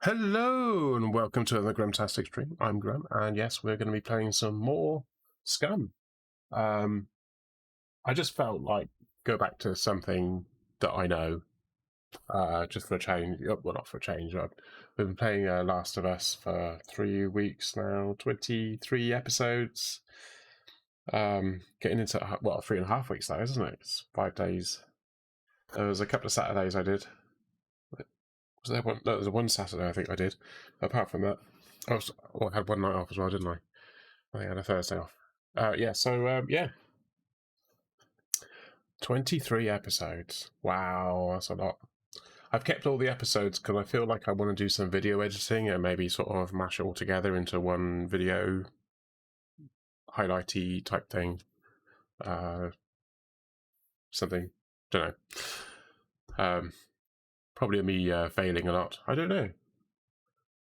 Hello and welcome to the Grumtastic stream. I'm Grum, and yes, we're going to be playing some more Scum. I just felt like go back to something that I know, just for a change. Well, not for a change. We've been playing Last of Us for 3 weeks now, 23 episodes. Getting into 3.5 weeks now, isn't it? It's 5 days. There was a couple of Saturdays I did. Was there one? No, there was one Saturday I think I did. Apart from that, I had one night off as well, didn't I? I think I had a Thursday off. Yeah. 23 episodes. Wow, that's a lot. I've kept all the episodes because I feel like I want to do some video editing and maybe sort of mash it all together into one video highlighty type thing. Something. Don't know. Probably me failing a lot. I don't know.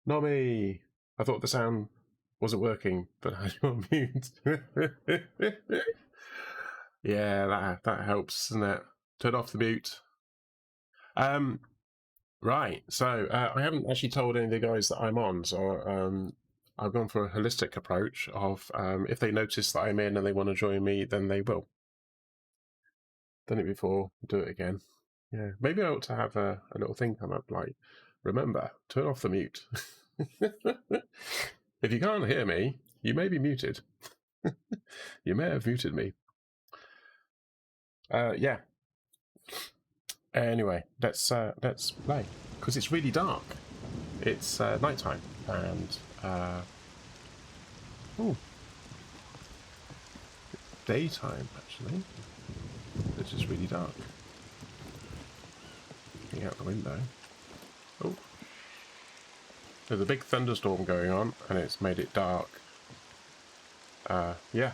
Not me. I thought the sound wasn't working, but I had you on mute. Yeah, that helps, doesn't it? Turn off the mute. Right. So I haven't actually told any of the guys that I'm on, so I've gone for a holistic approach of if they notice that I'm in and they want to join me, then they will. Done it before, do it again. Yeah, maybe I ought to have a little thing come up like, remember, turn off the mute. If you can't hear me, you may be muted. You may have muted me. Yeah. Anyway, let's play because it's really dark. It's nighttime and daytime actually. It's just really dark. Looking out the window. Oh, there's a big thunderstorm going on, and it's made it dark. Yeah.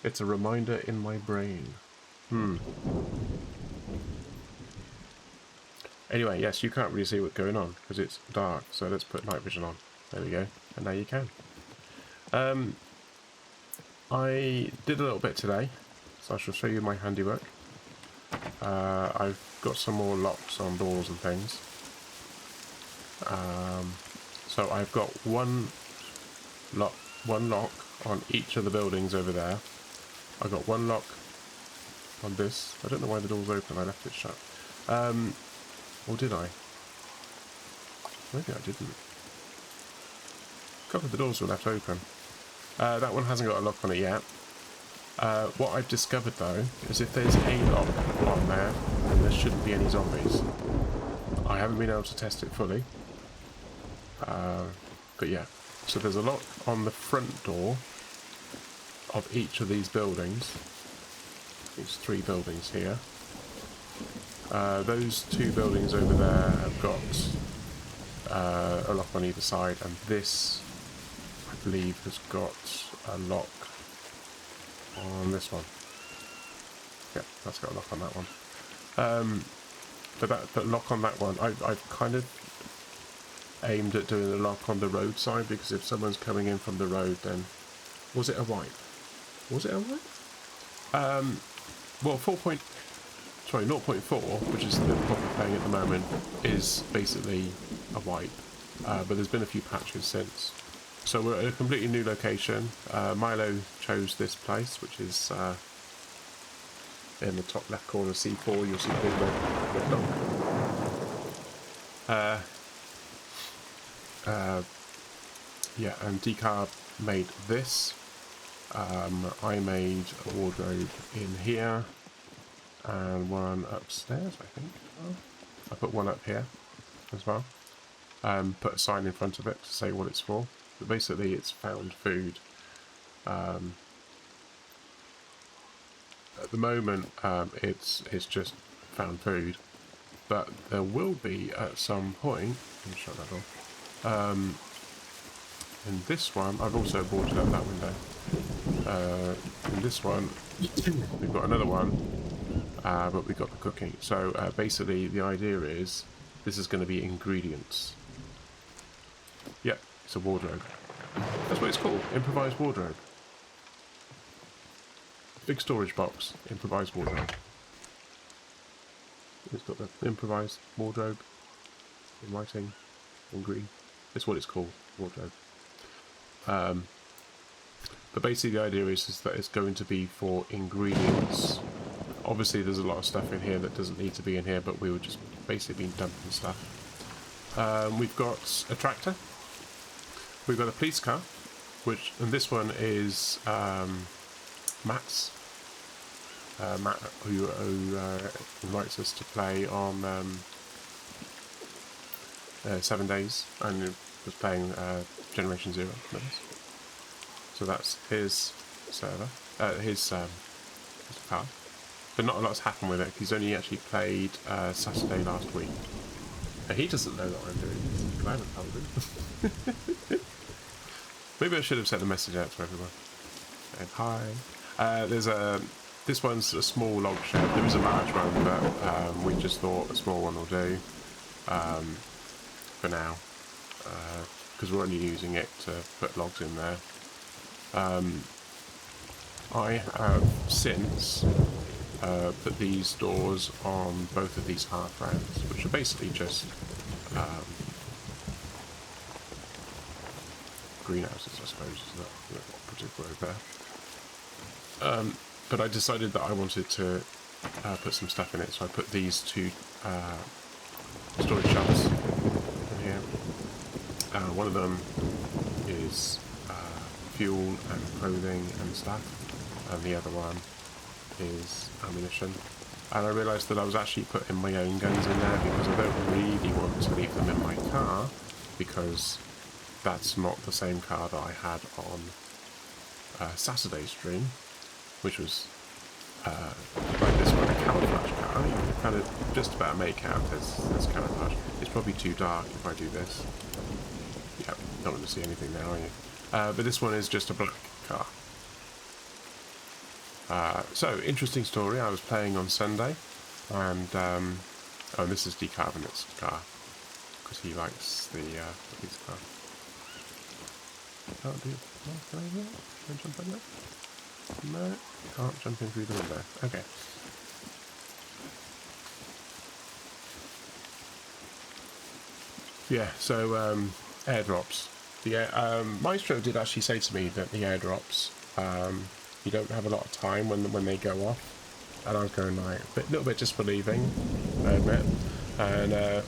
It's a reminder in my brain. Anyway, yes, you can't really see what's going on because it's dark, so let's put night vision on. There we go, and now you can. I did a little bit today, so I shall show you my handiwork. I've got some more locks on doors and things. So I've got one lock on each of the buildings over there. I've got one lock on this. I don't know why the door's open, I left it shut. Or did I? Maybe I didn't. A couple of the doors were left open. That one hasn't got a lock on it yet. What I've discovered though is if there's a lock on there, then there shouldn't be any zombies. I haven't been able to test it fully. But yeah, so there's a lock on the front door of each of these buildings. These 3 buildings here. Those 2 buildings over there have got a lock on either side, and this, I believe, has got a lock on this one. Yeah, that's got a lock on that one. But lock on that one, I've kind of aimed at doing a lock on the road side, because if someone's coming in from the road, then... Was it a wipe? Was it a wipe? Well, 0.4, which is the what we're playing at the moment, is basically a wipe. But there's been a few patches since. So we're at a completely new location. Milo chose this place, which is in the top left corner, C4. You'll see the big red dot. Yeah, and Decarb made this. I made a wardrobe in here and one upstairs, I think. I put one up here as well. Put a sign in front of it to say what it's for. But basically, it's found food. At the moment, it's just found food, but there will be at some point. Let me shut that door. In this one, I've also boarded up that window. In this one, we've got another one, but we've got the cooking. So basically, the idea is this is going to be ingredients. Yep, it's a wardrobe. That's what it's called, improvised wardrobe. Big storage box, improvised wardrobe. It's got the improvised wardrobe in writing. in green. It's what it's called, wardrobe. But basically the idea is that it's going to be for ingredients. Obviously there's a lot of stuff in here that doesn't need to be in here, but we were just basically dumping stuff. We've got a tractor. We've got a police car, and this one is Matt's. Matt, who invites us to play on 7 days, and was playing Generation Zero with us. So that's his server, his car. But not a lot's happened with it. He's only actually played Saturday last week. And he doesn't know that I'm doing this, because I haven't told him. Maybe I should have sent a message out to everyone. And hi. This one's a small log shed. There is a large one, but we just thought a small one will do for now, because we're only using it to put logs in there. I have since put these doors on both of these half rounds, which are basically just greenhouses, I suppose, is the operative word there. But I decided that I wanted to put some stuff in it, so I put these two storage shelves in here. One of them is fuel and clothing and stuff, and the other one is ammunition. And I realised that I was actually putting my own guns in there because I don't really want to leave them in my car, because that's not the same car that I had on Saturday's stream, which was like this one, a camouflage car. You can kind of just about make out there's camouflage. It's probably too dark if I do this. Yeah, don't want to see anything now, are you? But this one is just a black car. So, interesting story. I was playing on Sunday, and oh, this is Decarbonate's car, because he likes the police car. Can't do it. Can I do it? Can I jump in there? No, can't jump in through the window. Okay. Yeah, so airdrops. Maestro did actually say to me that the airdrops, you don't have a lot of time when they go off, and I was going like a little bit disbelieving, I admit. And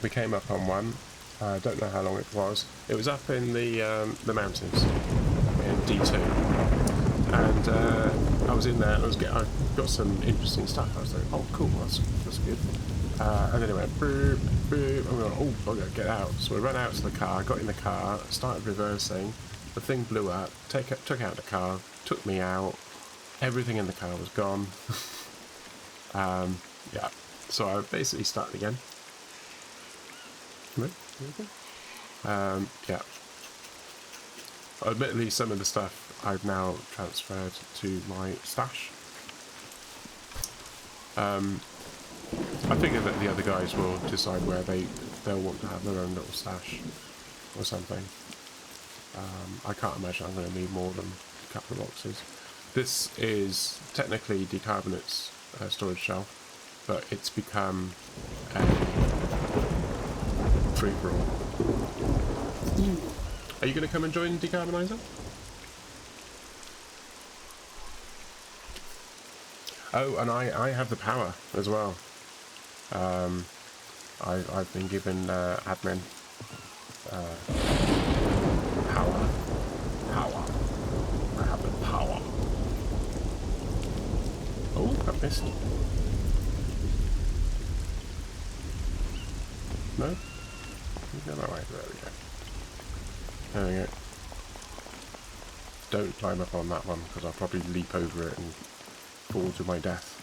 we came up on one. I don't know how long it was. It was up in the mountains in D2, and I was in there. I got some interesting stuff. I was like, oh cool, that's good. And then it went boop, boop, and we went, oh, I gotta get out. So we ran out to the car, got in the car, started reversing. The thing blew up, took out the car, took me out. Everything in the car was gone. Yeah, so I basically started again. Yeah. Admittedly, some of the stuff I've now transferred to my stash. I figure that the other guys will decide where they'll want to have their own little stash or something. I can't imagine I'm going to need more than a couple of boxes. This is technically Decarbonate's storage shelf, but it's become a free-for-all. Are you going to come and join Decarbonizer? Oh, and I have the power as well. I've been given admin power. I have the power. Oh, I've missed. No? Go that way. There we go. There we go. Don't climb up on that one, because I'll probably leap over it and fall to my death.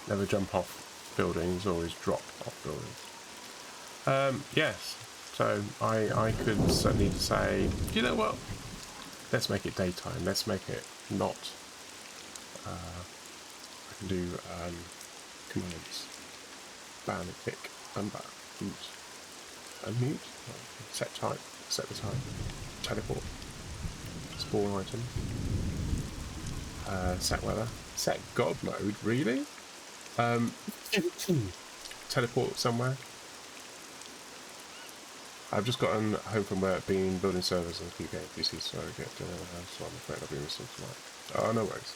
Never jump off buildings, always drop off buildings. Yes, so I could certainly say, you know what, let's make it daytime, let's make it not, I can do commands, ban, kick, unban, mute, unmute, set type, set the time, teleport, spawn item, set weather, set god mode, really? teleport somewhere. I've just gotten home from work, been building servers and keep getting PCs, so I get dinner in the house, so I'm afraid I'll be missing tonight. Oh, no worries.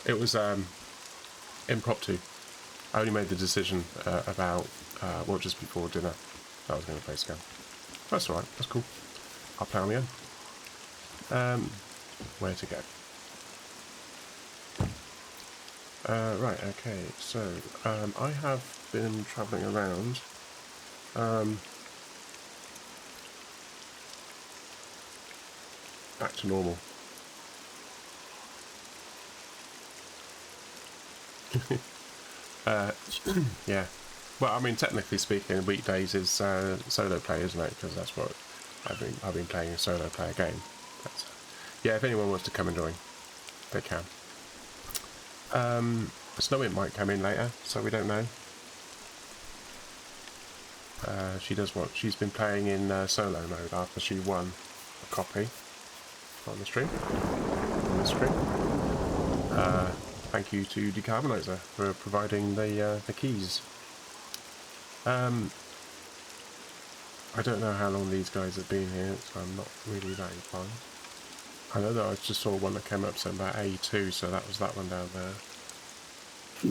It was impromptu. I only made the decision about, well, just before dinner that I was going to play Scum. That's alright, that's cool. I'll play on my own. Where to go? Right, okay, so I have been travelling around. Back to normal. Yeah. Well, I mean, technically speaking, weekdays is solo play, isn't it? Because that's what I've been playing a solo player game. That's, yeah, if anyone wants to come and join, they can. Snowing might come in later, so we don't know. She's been playing in solo mode after she won a copy on the stream. Thank you to Decarbonizer for providing the keys. I don't know how long these guys have been here, so I'm not really that inclined. I know that I just saw one that came up saying about A2, so that was that one down there.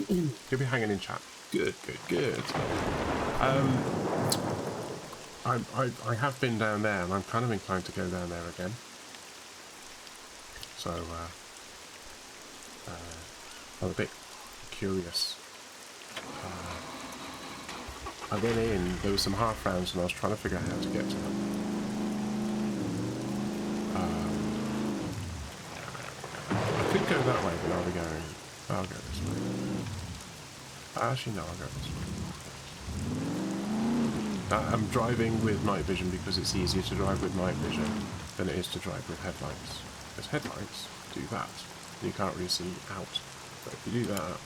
You'll be hanging in chat. Good. I have been down there, and I'm kind of inclined to go down there again. So, I'm a bit curious. I went in, there were some half rounds, and I was trying to figure out how to get to them. I could go that way, but I'll be going. I'll go this way. Actually, no, I'll go this way. I'm driving with night vision because it's easier to drive with night vision than it is to drive with headlights. Because headlights do that, and you can't really see out. But if you do that,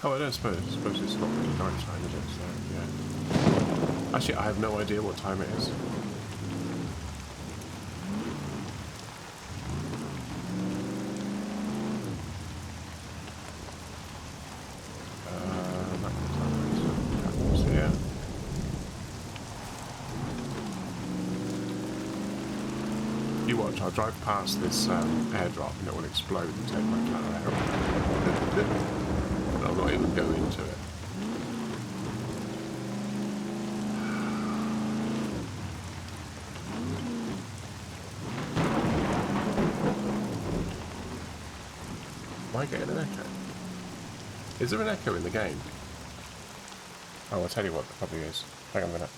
oh, I don't suppose it's not really night time, is it? So yeah. Actually, I have no idea what time it is. I'll drive past this airdrop and it will explode and take my car out. But I'll not even go into it. Am I getting an echo? Is there an echo in the game? Oh, I'll tell you what, there probably is. Hang on a minute.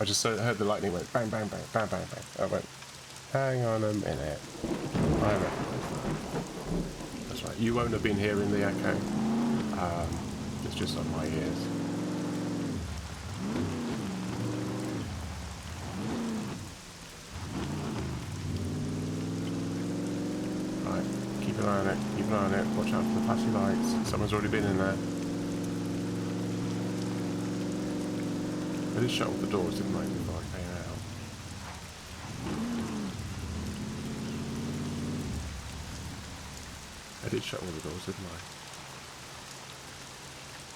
I just heard the lightning went bang, bang, bang, bang, bang, bang. I went, hang on a minute. I recognise that. That's right. You won't have been hearing the echo. It's just on my ears. Right. Keep an eye on it. Keep an eye on it. Watch out for the flashing lights. Someone's already been in there. I did shut all the doors, didn't I, before I came out? I did shut all the doors, didn't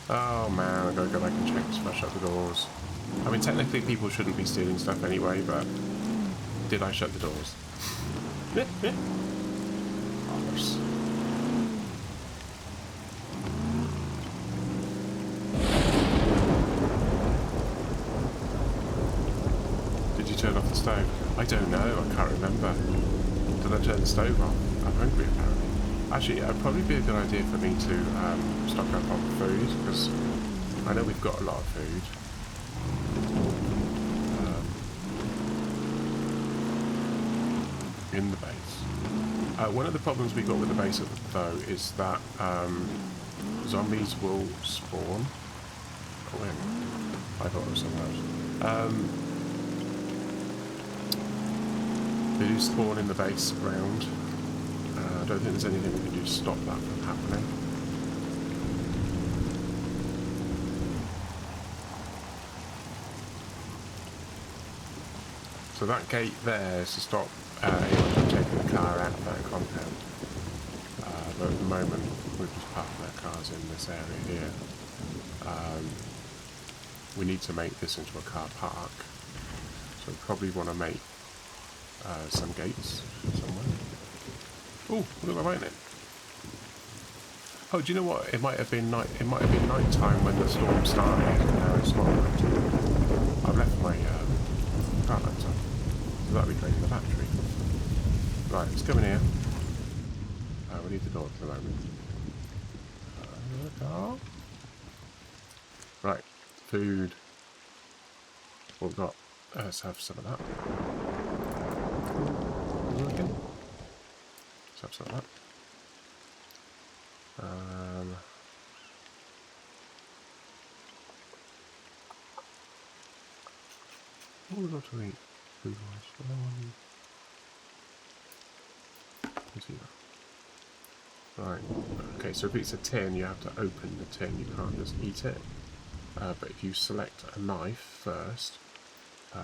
I? Oh man, I've got to go back and check if I shut the doors. I mean, technically people shouldn't be stealing stuff anyway, but did I shut the doors? Of course. Turn off the stove? I don't know, I can't remember. Did I turn the stove off? I'm hungry apparently. Actually, it'd probably be a good idea for me to stock up on food, because I know we've got a lot of food. In the base. One of the problems we got with the base though is that zombies will spawn. Oh wait, I thought it was somewhere else. They do spawn in the base ground. I don't think there's anything we can do to stop that from happening. So that gate there is to stop anyone from taking the car out of that compound. But at the moment We're just parking our cars in this area here. We need to make this into a car park, so we probably want to make some gates somewhere. Oh, look at my lightning! Oh, do you know what? It might have been night. It might have been night time when the storm started, and now it's not night time. I've left my car lights on, so that'll be draining the battery. Right, let's come in here. We need the door at the moment. Car. Right, food. What we've got? Let's have some of that. Working. Let's have some of that. What have we got to eat food-wise? Let's see that. Right, okay, so if it's a tin, you have to open the tin, you can't just eat it. But if you select a knife first,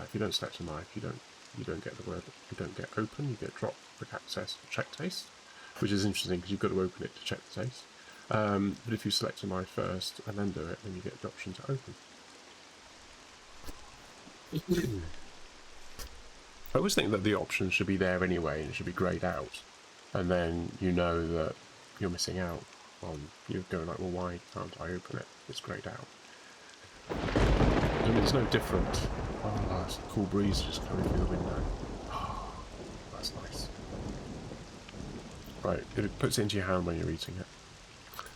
if you don't select a knife, you don't get the word, you don't get open, you get drop, quick access, check taste, which is interesting because you've got to open it to check the taste. But if you select a knife first and then do it, then you get the option to open. I always think that the option should be there anyway, and it should be greyed out, and then you know that you're missing out on, you're going like, well, why can't I open it? It's greyed out. I mean, it's no different. Oh, that's a cool breeze just coming through the window. Oh, that's nice. Right, it puts it into your hand when you're eating it.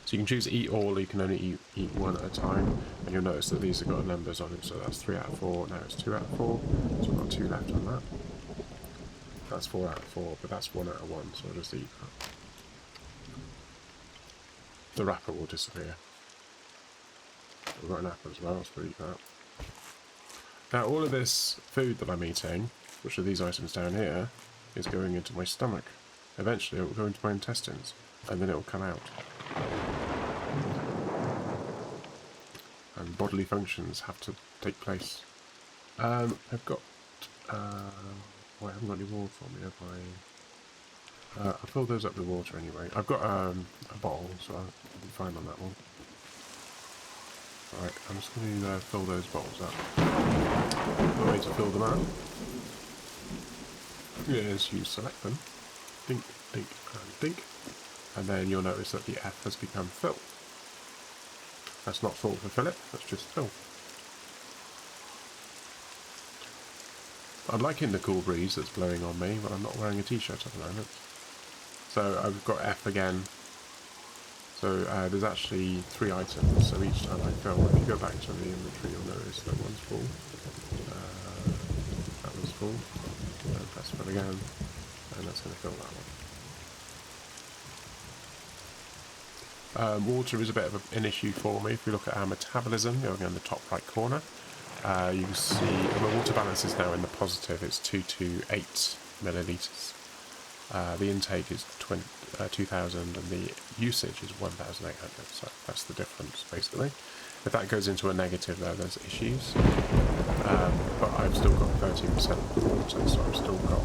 So you can choose eat all, or you can only eat one at a time, and you'll notice that these have got numbers on it, so that's 3 out of 4, now it's 2 out of 4, so we've got 2 left on that. That's 4 out of 4, but that's 1 out of 1, so I'll just eat that. The wrapper will disappear. We've got an apple as well, so we'll eat that. Now all of this food that I'm eating, which are these items down here, is going into my stomach. Eventually it will go into my intestines, and then it will come out. And bodily functions have to take place. I've got... well, I haven't got any water on me, have I? I'll fill those up with water anyway. I've got a bottle, so I'll be fine on that one. Alright, I'm just going to fill those bottles up. The way to fill them up is you select them, dink, dink, and dink, and then you'll notice that the F has become fill. That's not full for Philip, that's just fill. I'm liking the cool breeze that's blowing on me, but I'm not wearing a t-shirt at the moment. So I've got F again. So there's actually 3 items, so each time I fill, if you go back to the inventory, you'll notice that one's full. That one's full. Press fill again, and that's going to fill that one. Water is a bit of an issue for me. If we look at our metabolism, going in the top right corner, you can see the water balance is now in the positive. It's 228 millilitres. The intake is 2,000 and the usage is 1,800, so that's the difference basically. If that goes into a negative though, there's issues. But I've still got 13% water, so I've still got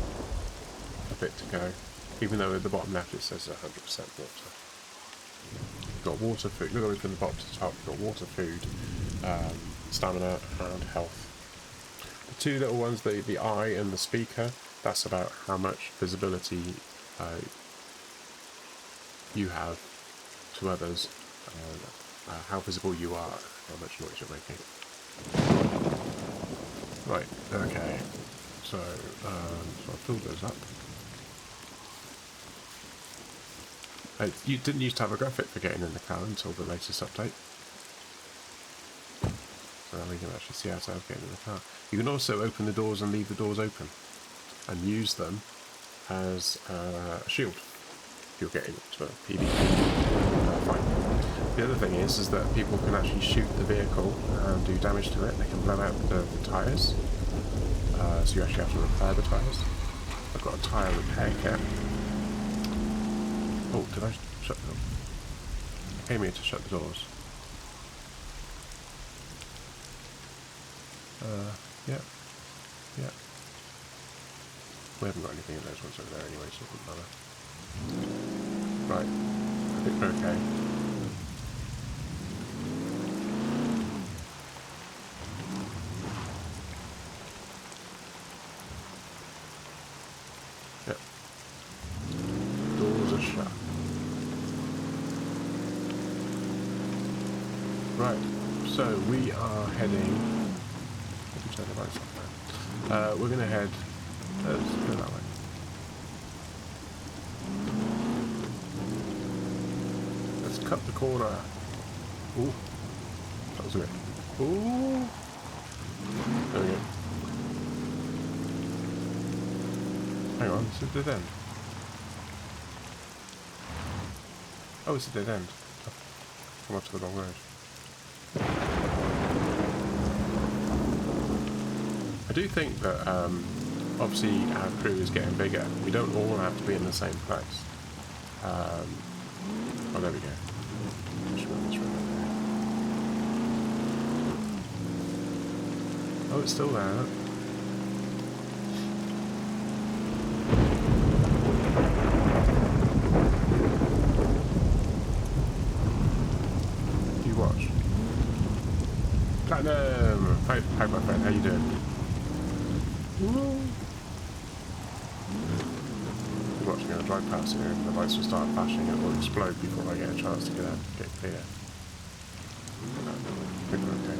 a bit to go. Even though at the bottom left it says 100% water. You've got water, food, look from the bottom to the top, you've got water, food, stamina and health. The 2 little ones, the eye and the speaker, that's about how much visibility you have to others, how visible you are, how much noise you're making. Right, okay, so I'll fill those up. You didn't used to have a graphic for getting in the car until the latest update. So now we can actually see ourselves getting in the car. You can also open the doors and leave the doors open, and use them as a shield if you're getting into a PvP fight. The other thing is that people can actually shoot the vehicle and do damage to it. They can blow out the tyres, so you actually have to repair the tyres. I've got a tyre repair kit. Oh, did I shut the door? I came here to shut the doors. Yeah. We haven't got anything in those ones over there anyway, so it doesn't matter. Right. think we're okay. Yep. Doors are shut. Right, so we are heading. Let me turn the lights off now. We're going to head. Let's go that way. Let's cut the corner. Ooh, that was good. Ooh, there we go. Hang on, it's a dead end. Oh, it's a dead end. Come on to the wrong road. I do think that obviously our crew is getting bigger. We don't all have to be in the same place. Oh, there we go. Oh, it's still there. You watch. Platinum! Hi my friend, how you doing? Woo. You're watching a drive past here and the lights will start flashing and it will explode before I get a chance to get clear. I think we're okay.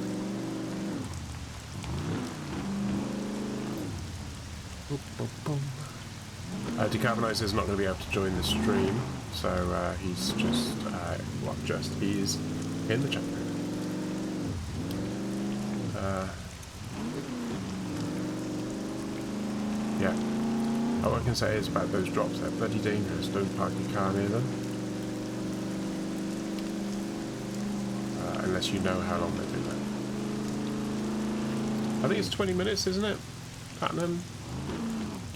Decarbonizer is not going to be able to join the stream, so he's just, he is in the chat room. Yeah. All I can say is about those drops, they're bloody dangerous. Don't park your car near them. Unless you know how long they do that. I think it's 20 minutes, isn't it? Platinum?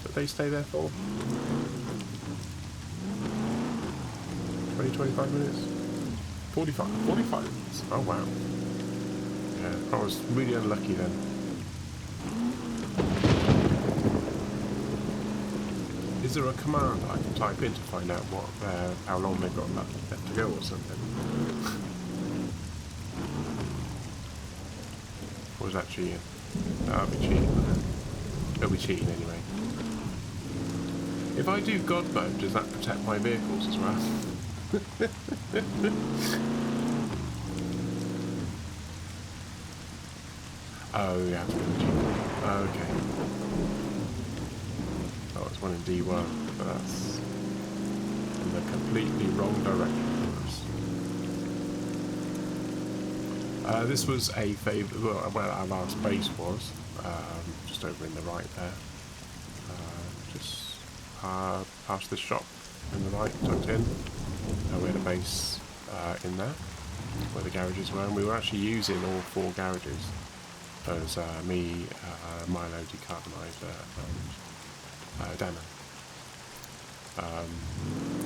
That they stay there for? 20-25 minutes? 45 minutes? Oh wow. Yeah, I was really unlucky then. Is there a command I can type in to find out what how long they've got left to go or something? Or is that cheating? That'll be cheating, wouldn't it? It'll be cheating anyway. If I do God mode, does that protect my vehicles as well? Oh, you have to go to G1. Okay. Oh, it's one in D1, but that's in the completely wrong direction for us. This was a favourite, well, where our last base was, just over in the right there. Just past this shop in the right, tucked in. We had a base in there, where the garages were, and we were actually using all 4 garages. There's me, Milo, Decarbonizer, and Dana,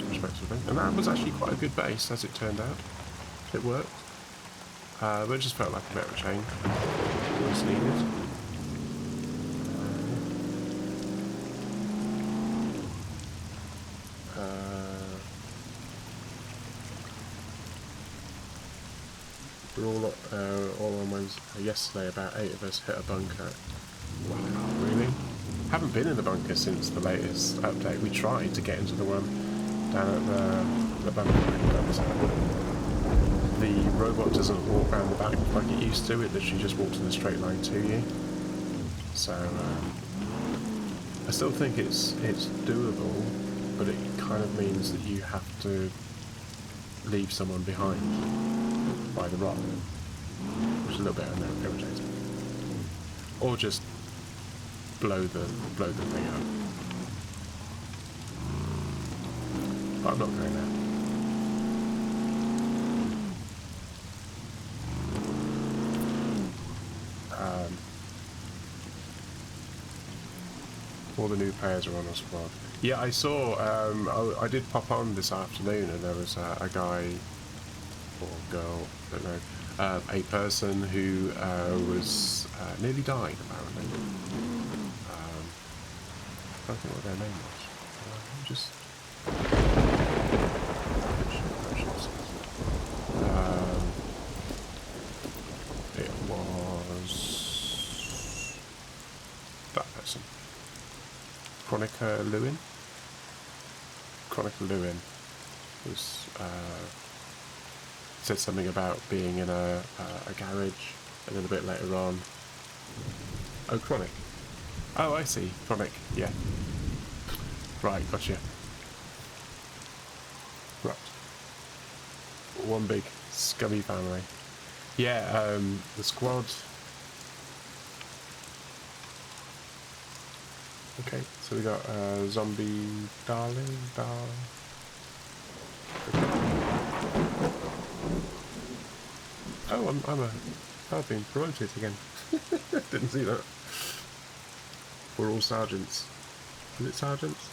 respectively. And that was actually quite a good base, as it turned out. It worked. But it just felt like a bit of a change. It was needed. We're all on Wednesday. Yesterday, about 8 of us hit a bunker. Wow, really? Haven't been in the bunker since the latest update. We tried to get into the one down at the bunker, but the robot doesn't walk around the back like it used to. It literally just walks in a straight line to you. So I still think it's doable, but it kind of means that you have to leave someone behind by the rock, which is a little bit irritating. Or just blow the thing up. But I'm not going there. All the new players are on our squad. Yeah, I saw. I did pop on this afternoon, and there was a guy or girl, I don't know, a person who was nearly died apparently. I don't think what their name was. Just that person. Chronica Lewin? Chronica Lewin was said something about being in a garage a little bit later on. Oh, Chronic. Oh, I see. Chronic, yeah. Right, gotcha. Right. One big scummy family. Yeah, the squad. Okay, so we got zombie darling. Oh, I've been promoted again. Didn't see that. We're all sergeants. Is it sergeants?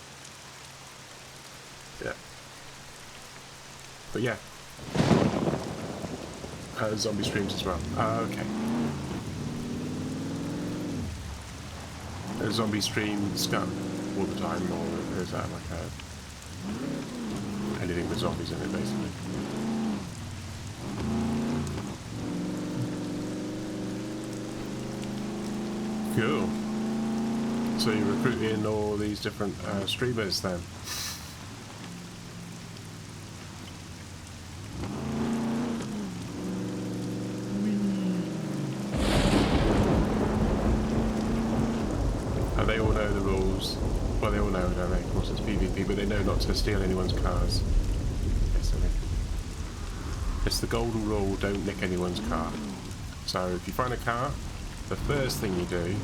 Yeah. But yeah. Zombie streams as well. Okay. A zombie stream Scum all the time, or is that like anything with zombies in it, basically? Cool. So you're recruiting all these different streamers then? And they all know the rules. Well, they all know, don't they? Of course it's PvP, but they know not to steal anyone's cars. Basically. It's the golden rule, don't nick anyone's car. So if you find a car, the first thing you do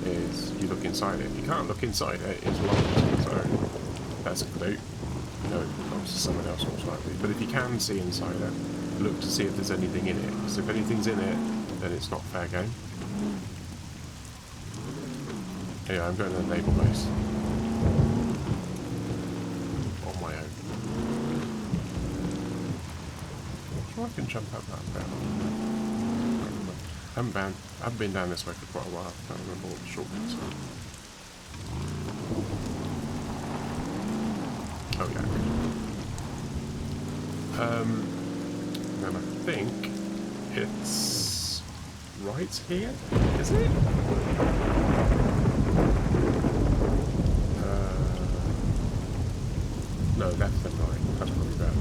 is you look inside it. You can't look inside it, it's locked, so that's a clue. You know it belongs to someone else most likely. But if you can see inside it, look to see if there's anything in it. Because if anything's in it, then it's not fair game. Yeah, I'm going to the naval base. On my own. So I can jump up that bit. I haven't been down this way for quite a while. I can't remember what the shortcuts are. Oh yeah. Then I think it's right here. Is it? No, left than right. That's probably better.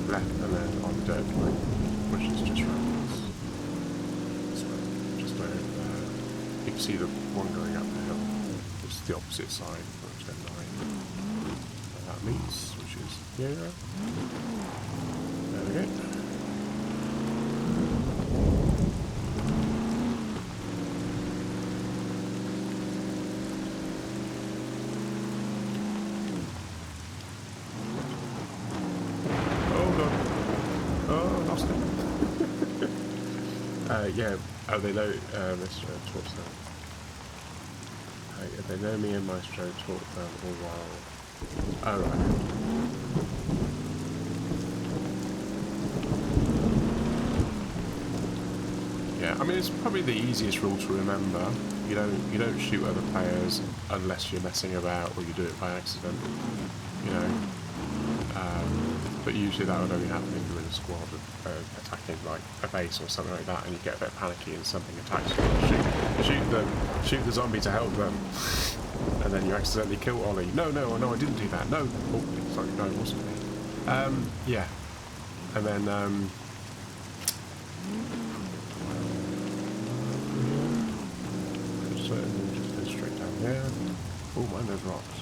Left and then on dirt line, which is just around this way. Just where you can see the one going up the hill. It's the opposite side from turn 9. And that meets, which is here. There we go. Yeah, oh, they know Maestro talks them. They know me and Maestro talk them all while. Oh, right. Yeah, I mean it's probably the easiest rule to remember. You don't shoot other players unless you're messing about or you do it by accident. You know. But usually that would only happen if you're in a squad attacking like a base or something like that, and you get a bit panicky and something attacks you. Shoot the zombie to help them, and then you accidentally kill Ollie. No, I didn't do that. No, oh, sorry, no, it wasn't me. Yeah, and then just go straight down there. Oh, mine those rocks.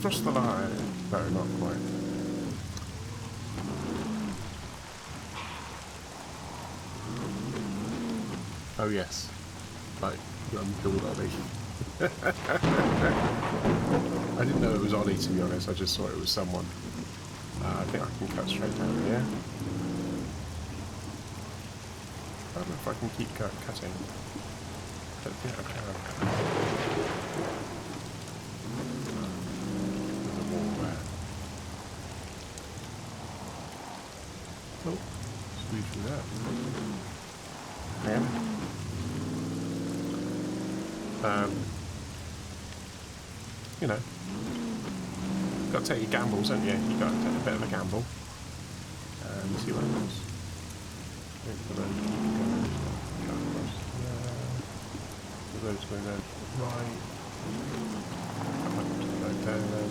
Cross the line. No, not quite. Oh yes. Like, unkilled Ollie. I didn't know it was Ollie, to be honest. I just thought it was someone. I think I can cut straight down here. I don't know if I can keep cutting. I don't think I can. Oh, squeeze through that. You know, got to take your gambles, haven't you? You got to take a bit of a gamble. and see what happens. Wait for the road to keep going. Car across there. The road's going over to the right. Come up to the road there then.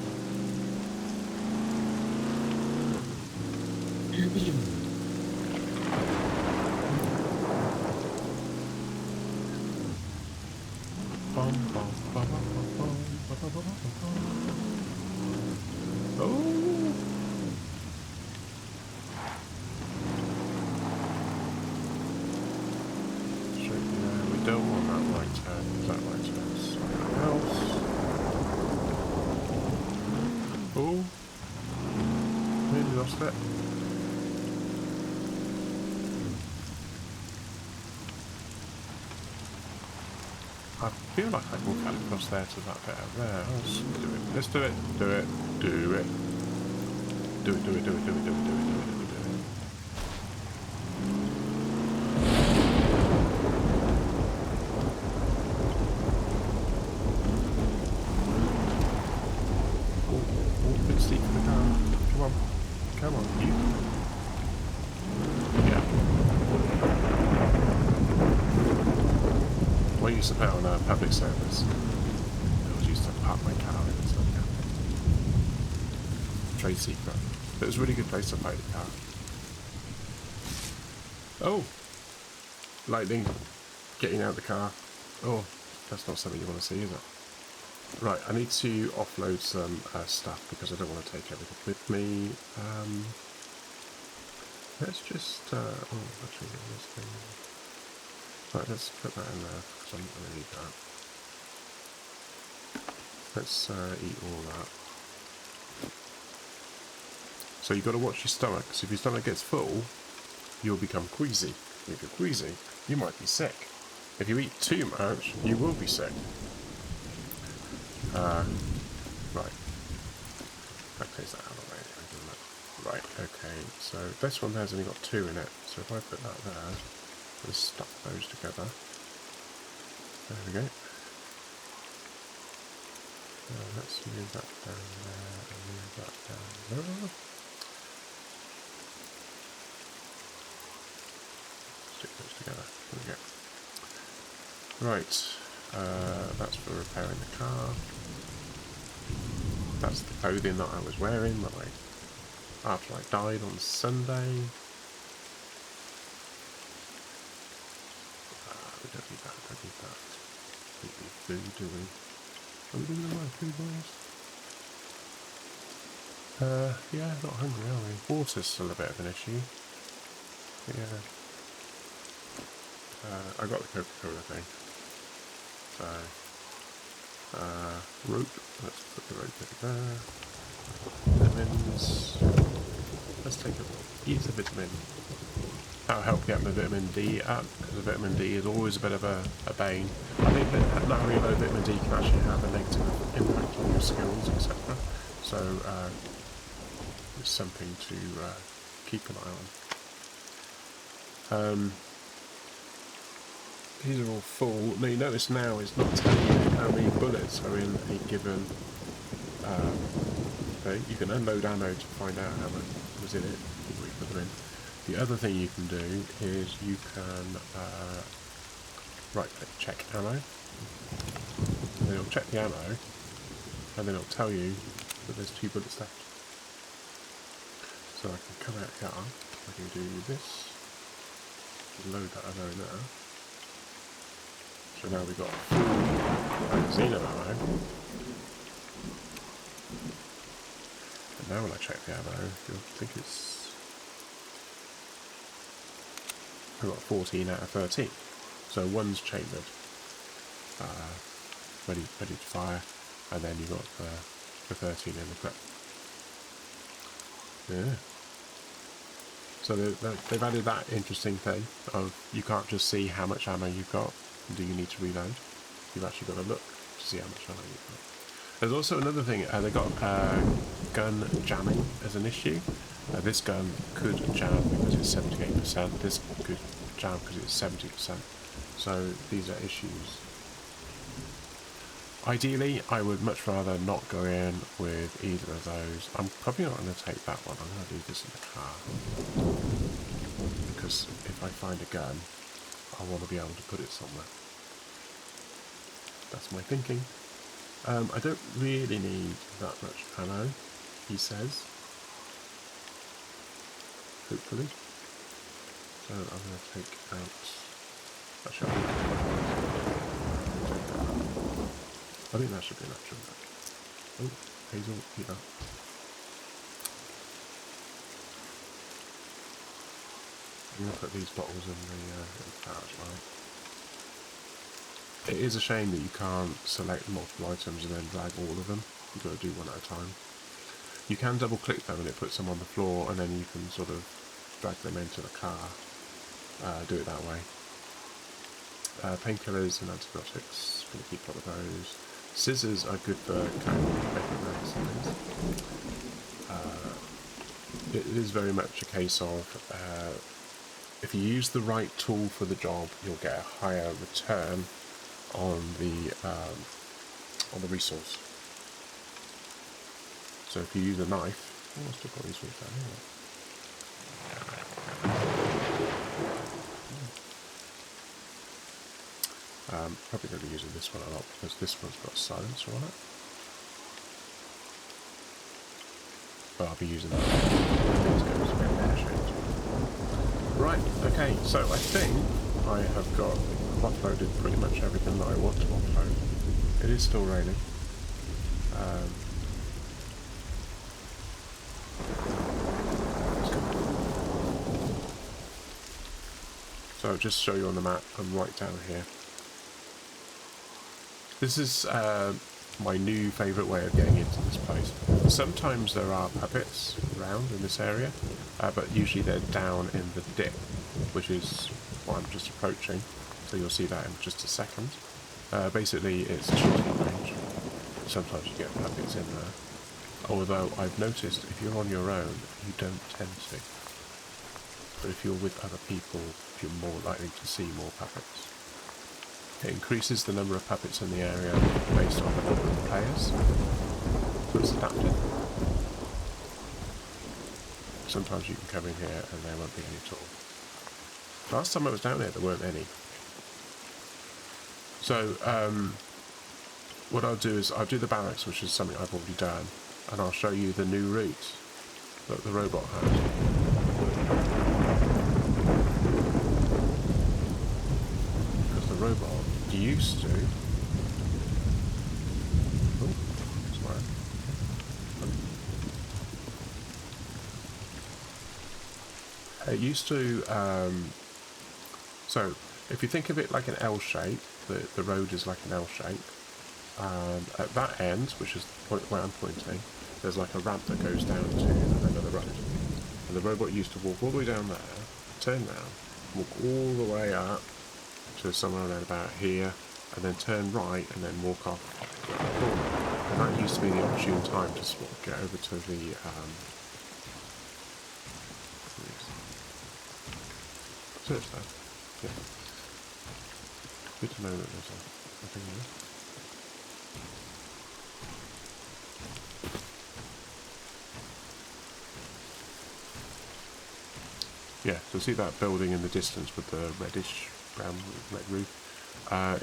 Oh! Straight there. We don't want that right turn. That right turn. Something else. Oh! Nearly lost it. I feel like I can cut across there to that bit out there. Let's do it. Do it. Do it. Do it. Do it. Do it. Do it. Do it. Do it. Do it. Do it. Oh, bit steep for the car. Come on. Come on, you. Yeah. When I used to put on public service, I always used to park my car in it, so yeah. Trade secret. But it was a really good place to park the car. Oh! Lightning. Getting out of the car. Oh, that's not something you want to see, is it? Right, I need to offload some stuff because I don't want to take everything with me. Let's just... oh, actually, this thing... Right, let's put that in there because I'm not going to need that. Let's eat all that. So you've got to watch your stomach, because if your stomach gets full, you'll become queasy. If you're queasy, you might be sick. If you eat too much, you will be sick. Right. That takes that out of the way, doesn't it? Right, okay, so this one there's only got 2 in it, so if I put that there, let's stuck those together. There we go. Let's move that down there and move that down there. Stick those together. There we go. Right, that's for repairing the car. That's the clothing that I was wearing when after I died on Sunday. We don't need that, don't need that. We need food, do we? Are we doing the right food wise? Yeah, not hungry, are we? Water's still a bit of an issue. Yeah. I got the Coca-Cola thing. So, rope. Let's put the rope in there. Vitamins. Let's take use the vitamin. That'll help get the vitamin D up, because the vitamin D is always a bit of a bane. I think that very low vitamin D can actually have a negative impact on your skills, etc. So it's something to keep an eye on. These are all full. Now you notice now it's not telling you how many bullets are in a given thing. You can unload ammo to find out how much was in it before you put them in. The other thing you can do is you can right click check ammo. And then it'll check the ammo and then it'll tell you that there's 2 bullets left. So I can come out here, I can do this, load that ammo in there. So now we've got a full magazine of ammo. And now when I check the ammo, you'll think it's... I've got 14 out of 13. So one's chambered, ready to fire, and then you've got the 13 in the clip. Yeah. So they've added that interesting thing of you can't just see how much ammo you've got. Do you need to reload? You've actually got to look to see how much ammo you've got. There's also another thing, they got gun jamming as an issue. This gun could jam because it's 78%, this could jam because it's 70%. So these are issues. Ideally, I would much rather not go in with either of those. I'm probably not going to take that one. I'm going to do this in the car. Because if I find a gun, I want to be able to put it somewhere. That's my thinking. I don't really need that much ammo, he says. Hopefully. So I'm going to take out... Actually, I think that should be an action back. Oh, Hazel, keep that. I'm going to put these bottles in the pouch, right? It is a shame that you can't select multiple items and then drag all of them. You've got to do one at a time. You can double click them and it puts them on the floor, and then you can sort of drag them into the car. Do it that way. Painkillers and antibiotics, going to keep all of those. Scissors are good for cutting making medicines. It is very much a case of if you use the right tool for the job, you'll get a higher return on the resource. So if you use a knife, oh, I've still got these ones down here. Probably going to be using this one a lot because this one's got a silencer on it. But I'll be using that. Right, okay, so I think I have got uploaded pretty much everything that I want to upload. It is still raining. So I'll just show you on the map. I'm right down here. This is my new favourite way of getting into this place. Sometimes there are puppets around in this area, but usually they're down in the dip, which is what I'm just approaching. So you'll see that in just a second. Basically, it's shooting range. Sometimes you get puppets in there. Although I've noticed if you're on your own, you don't tend to. But if you're with other people, you're more likely to see more puppets. It increases the number of puppets in the area based on the number of players. So it's adapted. Sometimes you can come in here and there won't be any at all. Last time I was down here, there weren't any. So, what I'll do is I'll do the barracks, which is something I've already done, and I'll show you the new route that the robot has. Because the robot used to... Oh, sorry. It used to... so, if you think of it like an L shape, the road is like an L shape. At that end, which is the point where I'm pointing, there's like a ramp that goes down to another road. And the robot used to walk all the way down there, turn round, walk all the way up to somewhere around about here, and then turn right and then walk off the corner. And that used to be the opportune time to sort of get over to the search there. Yeah. Good to know that there's a thing here. Yeah, so see that building in the distance with the reddish brown red roof?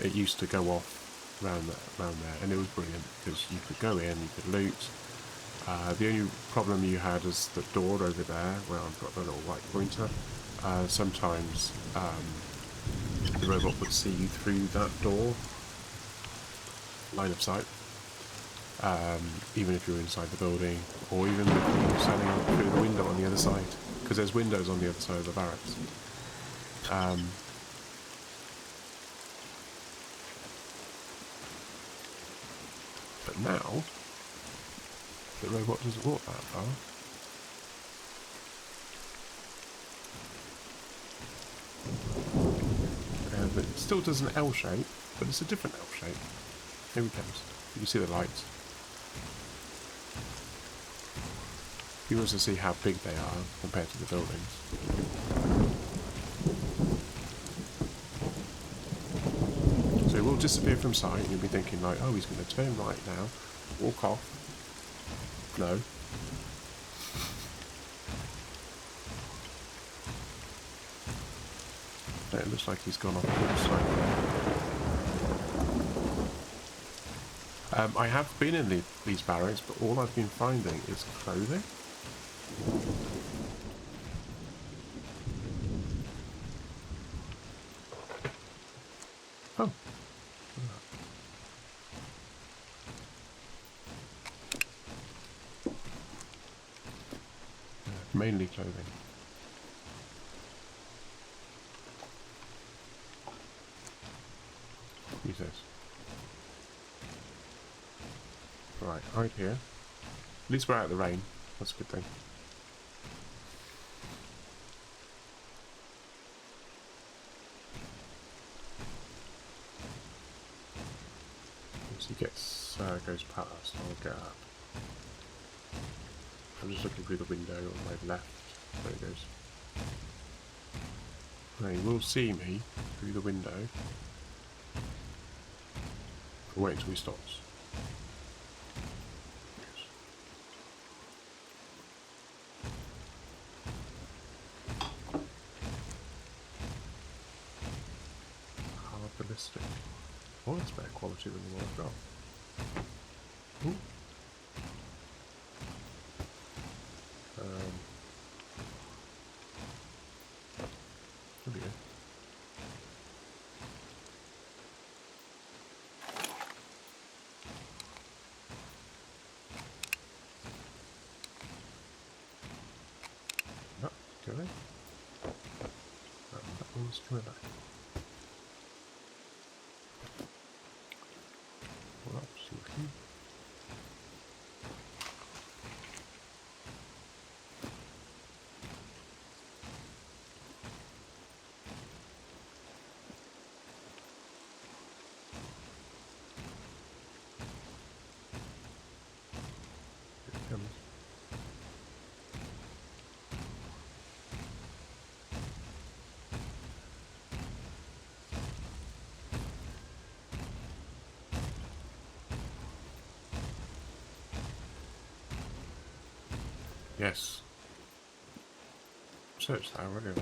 It used to go off round there, and it was brilliant because you could go in, you could loot. The only problem you had is the door over there, where I've got the little white pointer. Sometimes the robot would see you through that door, line of sight, even if you're inside the building, or even if you're standing out through the window on the other side, because there's windows on the other side of the barracks. But now, the robot doesn't walk that far. But it still does an L shape, but it's a different L shape. Here he comes. You can see the lights. You also see how big they are compared to the buildings. So it will disappear from sight, and you'll be thinking like, oh, he's going to turn right now, walk off. No. It looks like he's gone off to the side. I have been in these barracks, but all I've been finding is clothing. Oh. Mainly clothing. Use this. Right, hide here. At least we're out of the rain. That's a good thing. Once he goes past, I'll get up. I'm just looking through the window on my left. There it goes. Now he will see me through the window. I'll wait until he stops. Ballistic. Oh, that's better quality than the one I've got. Ooh. There we go. No, go away. That one's coming back. Yes. Search that already, have I?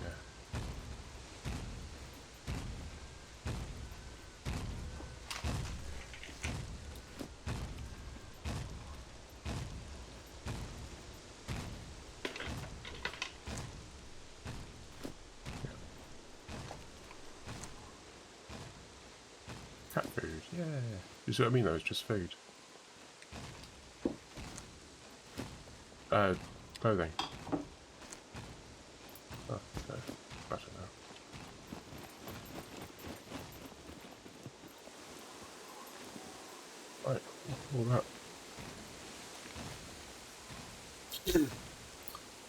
Yeah. Cat food, yeah. You see what I mean though, it's just food. Clothing. Oh, okay. Better now. Right, all that.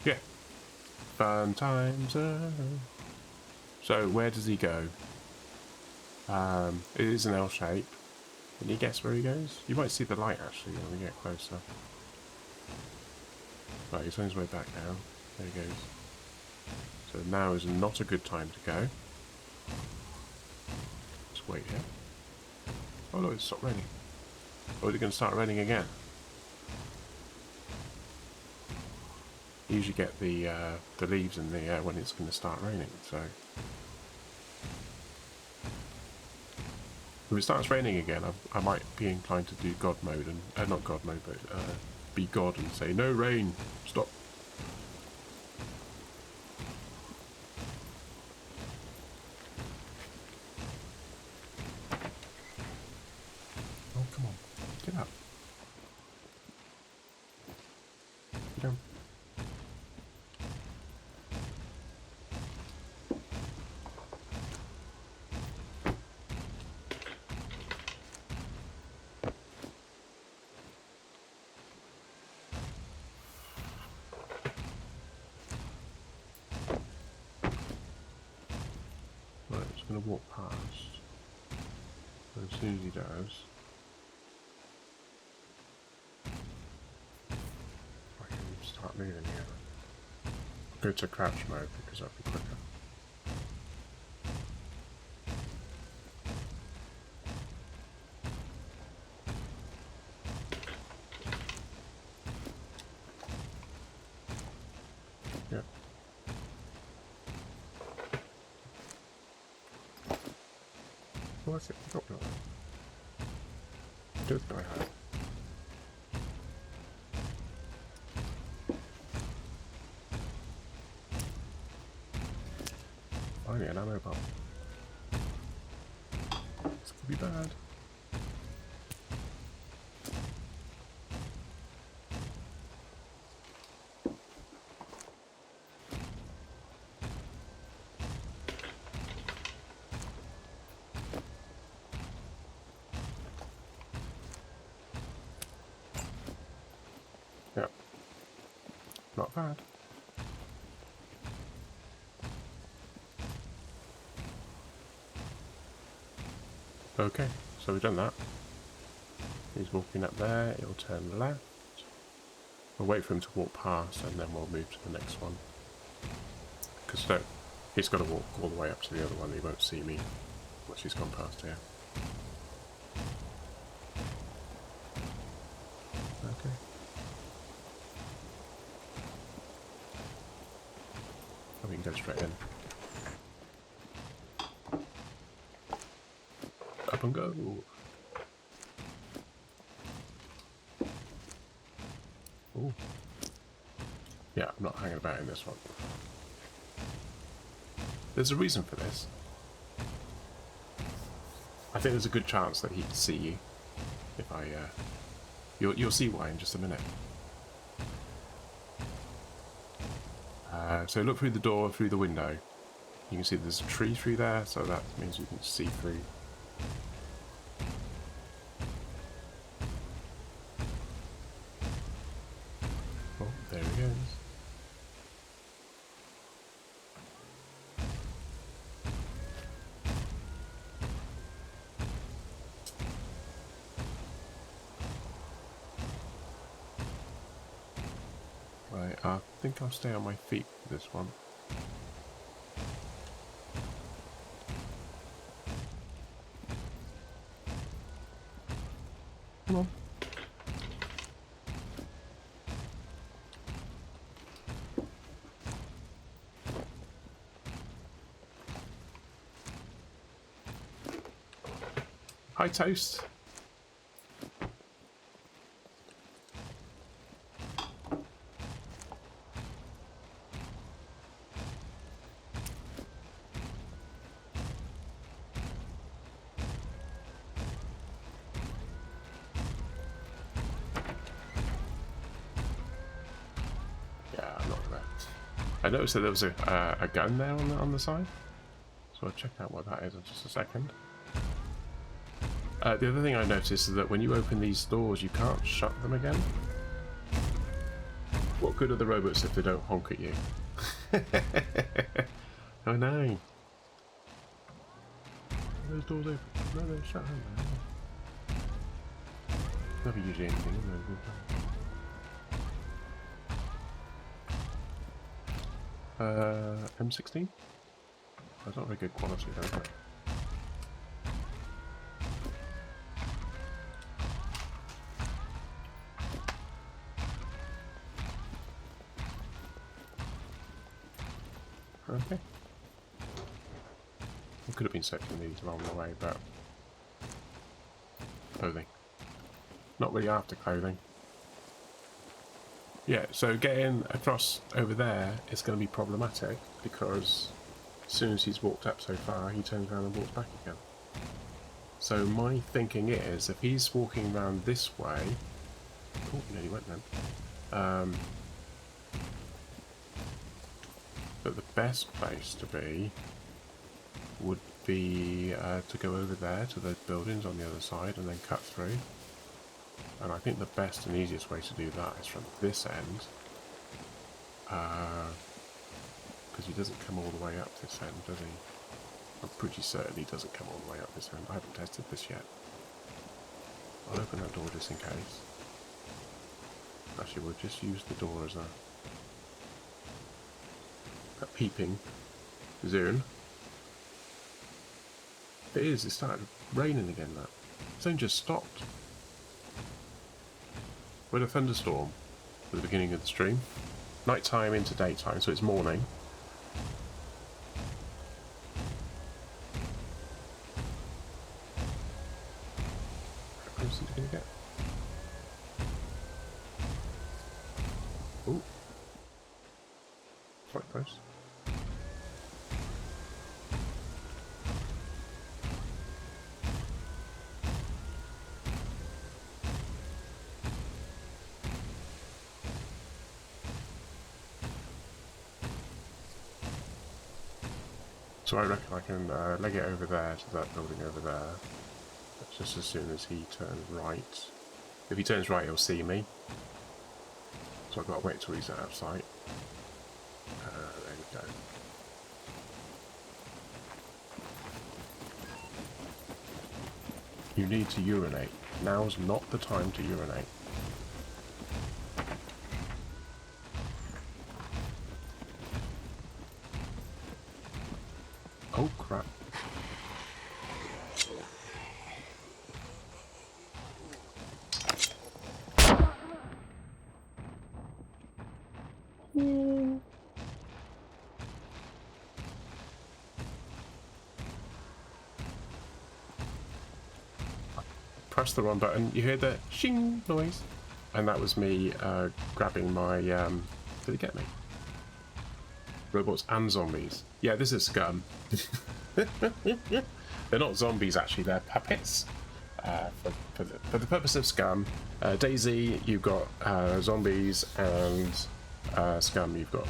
Yeah. Fun times. So, where does he go? It is an L shape. Can you guess where he goes? You might see the light actually when we get closer. Right, he's on his way back now. There he goes. So now is not a good time to go. Let's wait here. Oh look, it's stopped raining. Oh, is it going to start raining again? You usually get the leaves in the air when it's going to start raining, so... If it starts raining again, I might be inclined to do God mode, and not God mode, but be God and say, no rain, stop. Oh, come on, get up. Get down. Going to walk past, and as soon as he does, I can start moving here. Go to crouch mode because that'll be quicker. Yeah. What's it? Oh, no. Do it the way I have. Finally, an ammo bomb. This could be bad. Yep. Not bad. Okay, so we've done that. He's walking up there, it'll turn left. We'll wait for him to walk past and then we'll move to the next one. Because he's got to walk all the way up to the other one, he won't see me once he's gone past here. Okay. Oh, we can go straight in. Up and go! Ooh. Yeah, I'm not hanging about in this one. There's a reason for this. I think there's a good chance that he can see you. If I, you'll see why in just a minute. So look through the door, through the window. You can see there's a tree through there, so that means you can see through. Oh, there he goes. Right, I think I'll stay on my feet for this one. Come on. Hi, Toast. Yeah, I'm not gonna. I noticed that there was a gun there on the side, so I'll check out what that is in just a second. The other thing I noticed is that when you open these doors, you can't shut them again. What good are the robots if they don't honk at you? Oh no! Those doors open. No, no, shut them. Never usually anything in those. M16? That's not very good quality though, is it? Okay. I could have been searching these along the way, but clothing. Not really after clothing. Yeah, so getting across over there is going to be problematic because as soon as he's walked up so far, he turns around and walks back again. So my thinking is, if he's walking around this way, oh, nearly went then. But the best place to be would be to go over there to those buildings on the other side and then cut through. And I think the best and easiest way to do that is from this end, because he doesn't come all the way up this end, does he? I'm pretty certain he doesn't come all the way up this end. I haven't tested this yet. I'll open that door just in case. Actually, we'll just use the door as a peeping zone. It started raining again, that. It's only just stopped. We had a thunderstorm at the beginning of the stream, nighttime into daytime, so it's morning. How close is it going to get? Ooh. Quite close. So I reckon I can leg it over there to that building over there. That's just as soon as he turns right. If he turns right, he'll see me. So I've got to wait till he's out of sight. There we go. You need to urinate. Now's not the time to urinate. Oh crap. Press the wrong button. You hear the shing noise, and that was me grabbing my. Did it get me? Robots and zombies. Yeah, this is Scum. They're not zombies actually. They're puppets. For the purpose of Scum, Daisy, you've got zombies, and Scum, you've got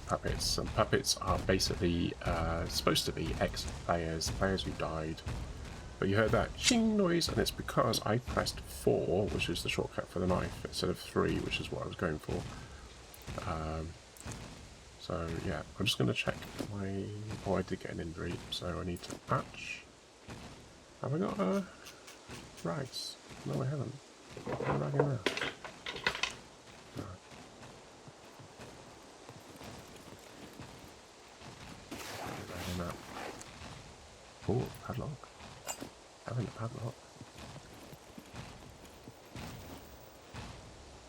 puppets. And puppets are basically supposed to be ex-players, players who died. But you heard that shing noise, and it's because I pressed 4, which is the shortcut for the knife, instead of 3, which is what I was going for. So yeah, I'm just going to check my... Oh, I did get an injury, so I need to patch. Have I got rags? No, I haven't. No rag in there. No. Rag in that. Oh, padlock. Having a padlock.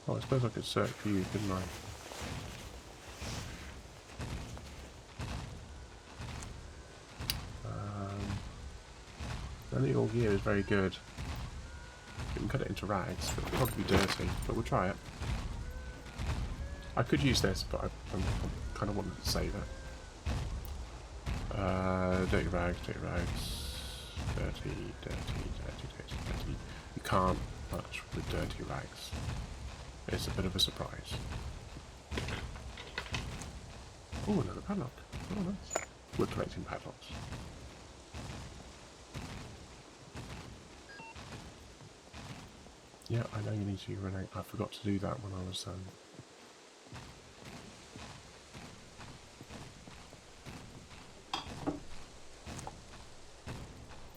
Oh, I suppose I could search for you, couldn't I? None of your gear is very good. You can cut it into rags, but it'll probably be dirty, but we'll try it. I could use this, but I kind of wanted to save it. Dirty rags, dirty. You can't touch with dirty rags. It's a bit of a surprise. Oh, another padlock. Oh, nice. We're collecting padlocks. Yeah, I know you need to urinate. I forgot to do that when I was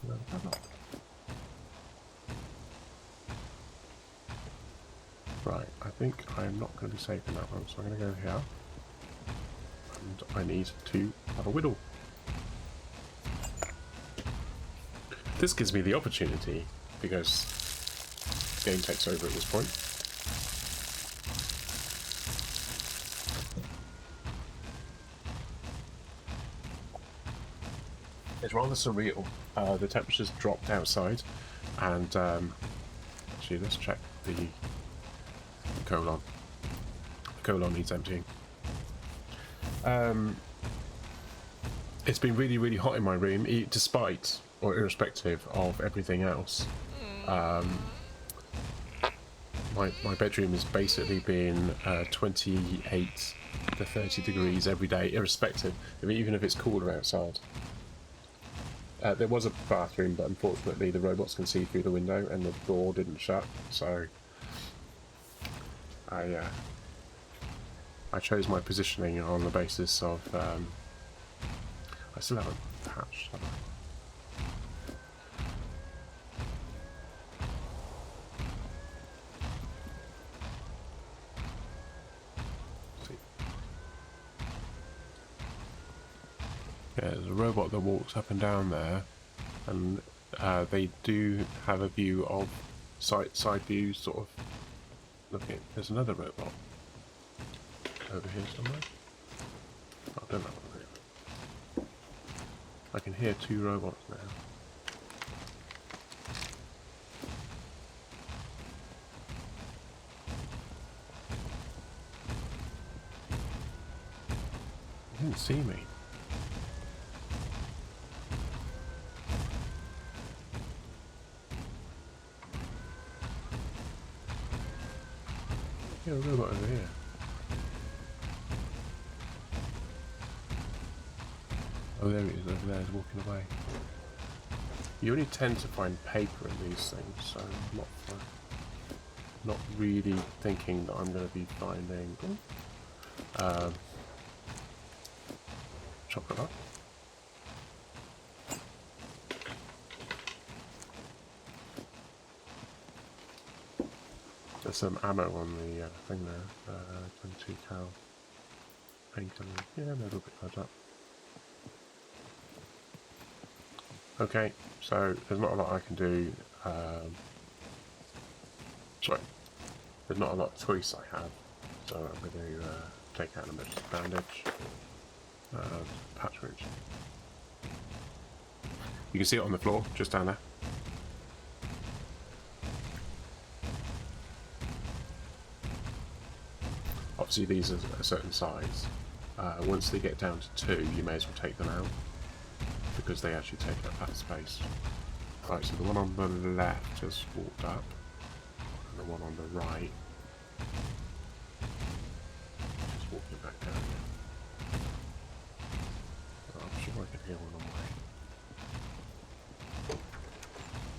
another padlock. Right, I think I'm not going to be safe in that one, so I'm going to go here. And I need to have a whittle. This gives me the opportunity, because the game takes over at this point. It's rather surreal. The temperature's dropped outside, and actually let's check the colon. The colon needs emptying. It's been really, really hot in my room, despite or irrespective of everything else. My bedroom has basically been 28 to 30 degrees every day, irrespective. I mean, even if it's cooler outside. There was a bathroom, but unfortunately the robots can see through the window and the door didn't shut, so I chose my positioning on the basis of I still haven't patched, have I? Yeah, there's a robot that walks up and down there, and they do have a view of side view, sort of Look at, there's another robot over here somewhere. Oh, I don't know what it is. I can hear 2 robots now. They didn't see me. Yeah, a robot over here. Oh, there he is, over there, he's walking away. You only tend to find paper in these things, so I'm not really thinking that I'm going to be finding chocolate bar. There's some ammo on the thing there. 22 cal. Painkiller. Yeah, maybe a bit like that. Okay, so there's not a lot I can do. Sorry, there's not a lot of choice I have. So I'm going to take out an emergency bandage. Patch wound. You can see it on the floor, just down there. Obviously these are a certain size. Once they get down to 2, you may as well take them out, because they actually take up that space. Right, so the one on the left has walked up, and the one on the right is walking back down again. Oh, I'm sure I can hear one on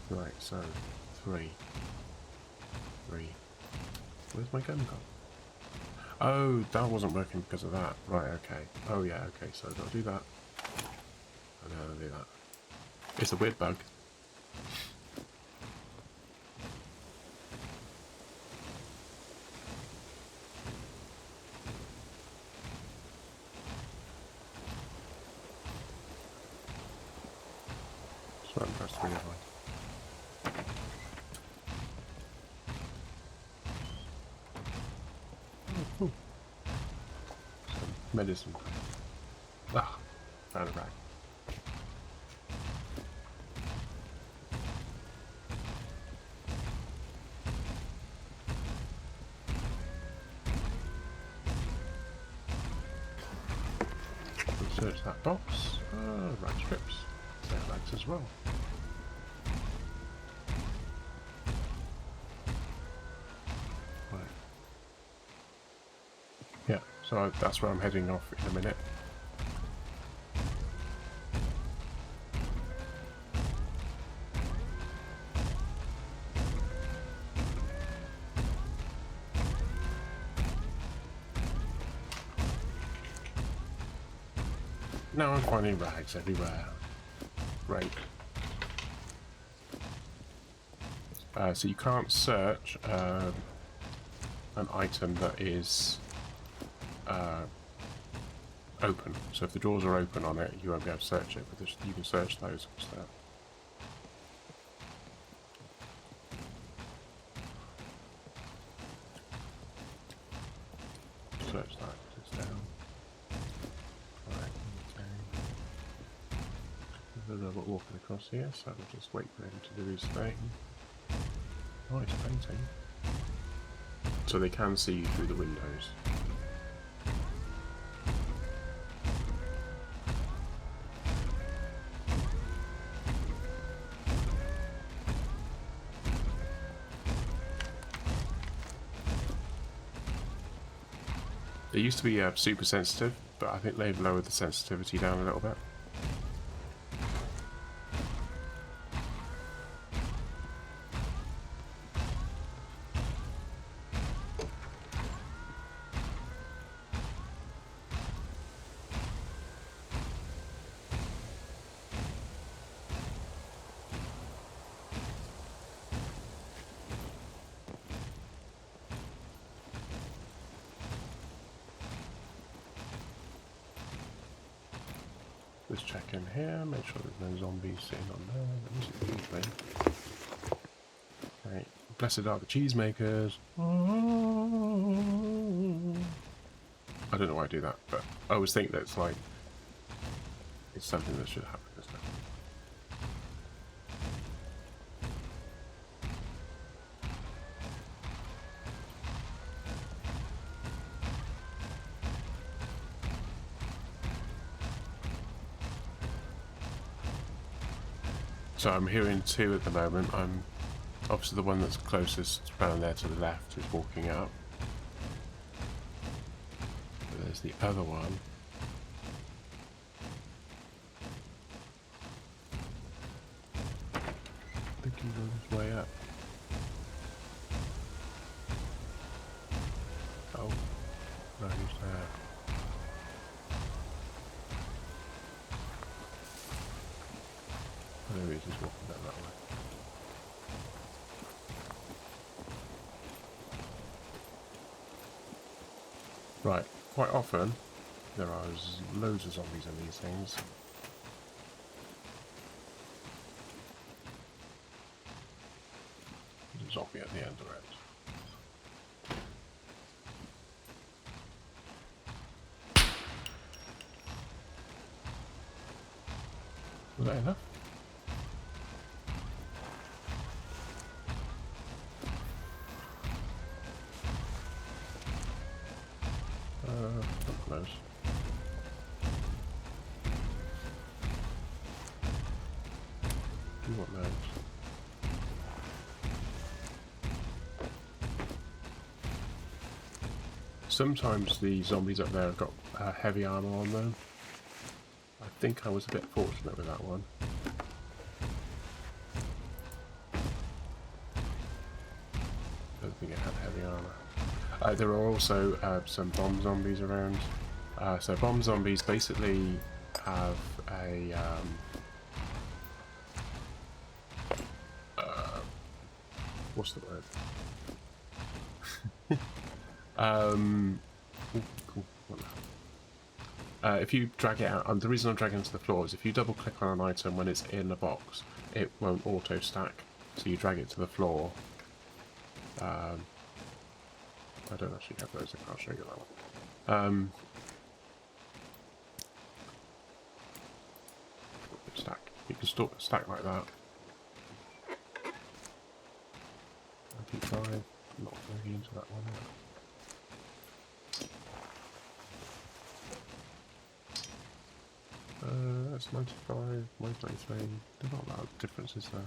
the way. Right, so 3. Where's my gun gone? Oh, that wasn't working because of that. Right, okay. Oh yeah, okay, so I've got to do that. And then I'll do that. It's a weird bug. So I'm pressed 3 of mine. Cool. Some medicine. Ah, found a rag. Search that box. Rag strips. There are rags as well. Right. Yeah, so that's where I'm heading off in a minute. Now I'm finding rags everywhere. Great. So you can't search an item that is open. So if the drawers are open on it, you won't be able to search it, but you can search those instead. Search that, it's down. Right, okay. There's a robot walking across here, so we'll just wait for him to do his thing. Oh, he's painting. So they can see you through the windows. They used to be super sensitive, but I think they've lowered the sensitivity down a little bit. Let's check in here, make sure there's no zombies sitting on there. There isn't usually. Okay. Blessed are the cheesemakers. don't know why I do that, but I always think that it's like it's something that should happen, isn't it? So I'm hearing two at the moment. I'm obviously the one that's closest around there to the left is walking up. But there's the other one. I think he's on his way up. Oh, no, he's there. Oh, there he is, he's walking down that way. Right, quite often there are loads of zombies in these things. There's a zombie at the end of it. Was that enough? Not close. Do you want those? Sometimes the zombies up there have got heavy armor on them. I think I was a bit fortunate with that one. I don't think it had heavy armor. There are also some bomb zombies around. So bomb zombies basically have a what's the word? Ooh, cool. If you drag it out, the reason I'm dragging it to the floor is if you double click on an item when it's in the box, it won't auto stack. So you drag it to the floor. I don't actually have those. I'll show you that one. Stack. You can stack like that. 95. Not going into that one yet. That's 95, mine's 93. There's not a lot of differences there.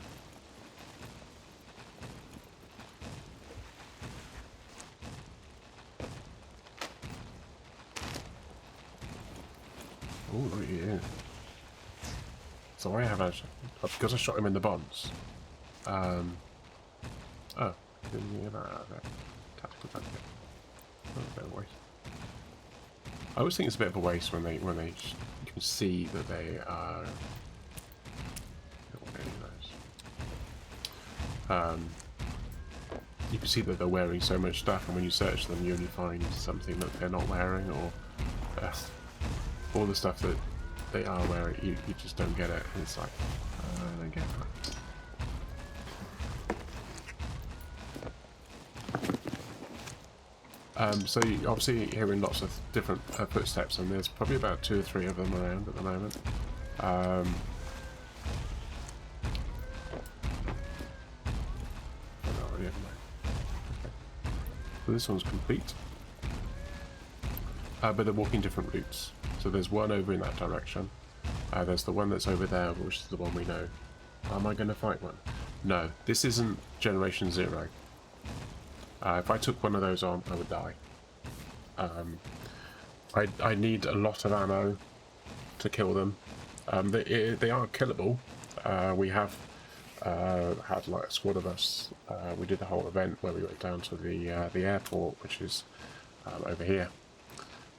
Oh, look at you. So I have actually, because I shot him in the bombs. Oh, didn't get that out of it. Tactical tactic. Oh, a bit of a waste. I always think it's a bit of a waste when they you can see that they are. You can see that they're wearing so much stuff, and when you search them, you only find something that they're not wearing, or all the stuff that they are wearing. You just don't get it, and it's like, I don't get that. So you're obviously hearing lots of different footsteps, and there's probably about 2 or 3 of them around at the moment. So this one's complete, but they're walking different routes. So there's one over in that direction. There's the one that's over there, which is the one we know. Am I going to fight one? No, this isn't Generation 0. If I took one of those on, I would die. I need a lot of ammo to kill them. They are killable. We have had like a squad of us. We did the whole event where we went down to the airport, which is over here,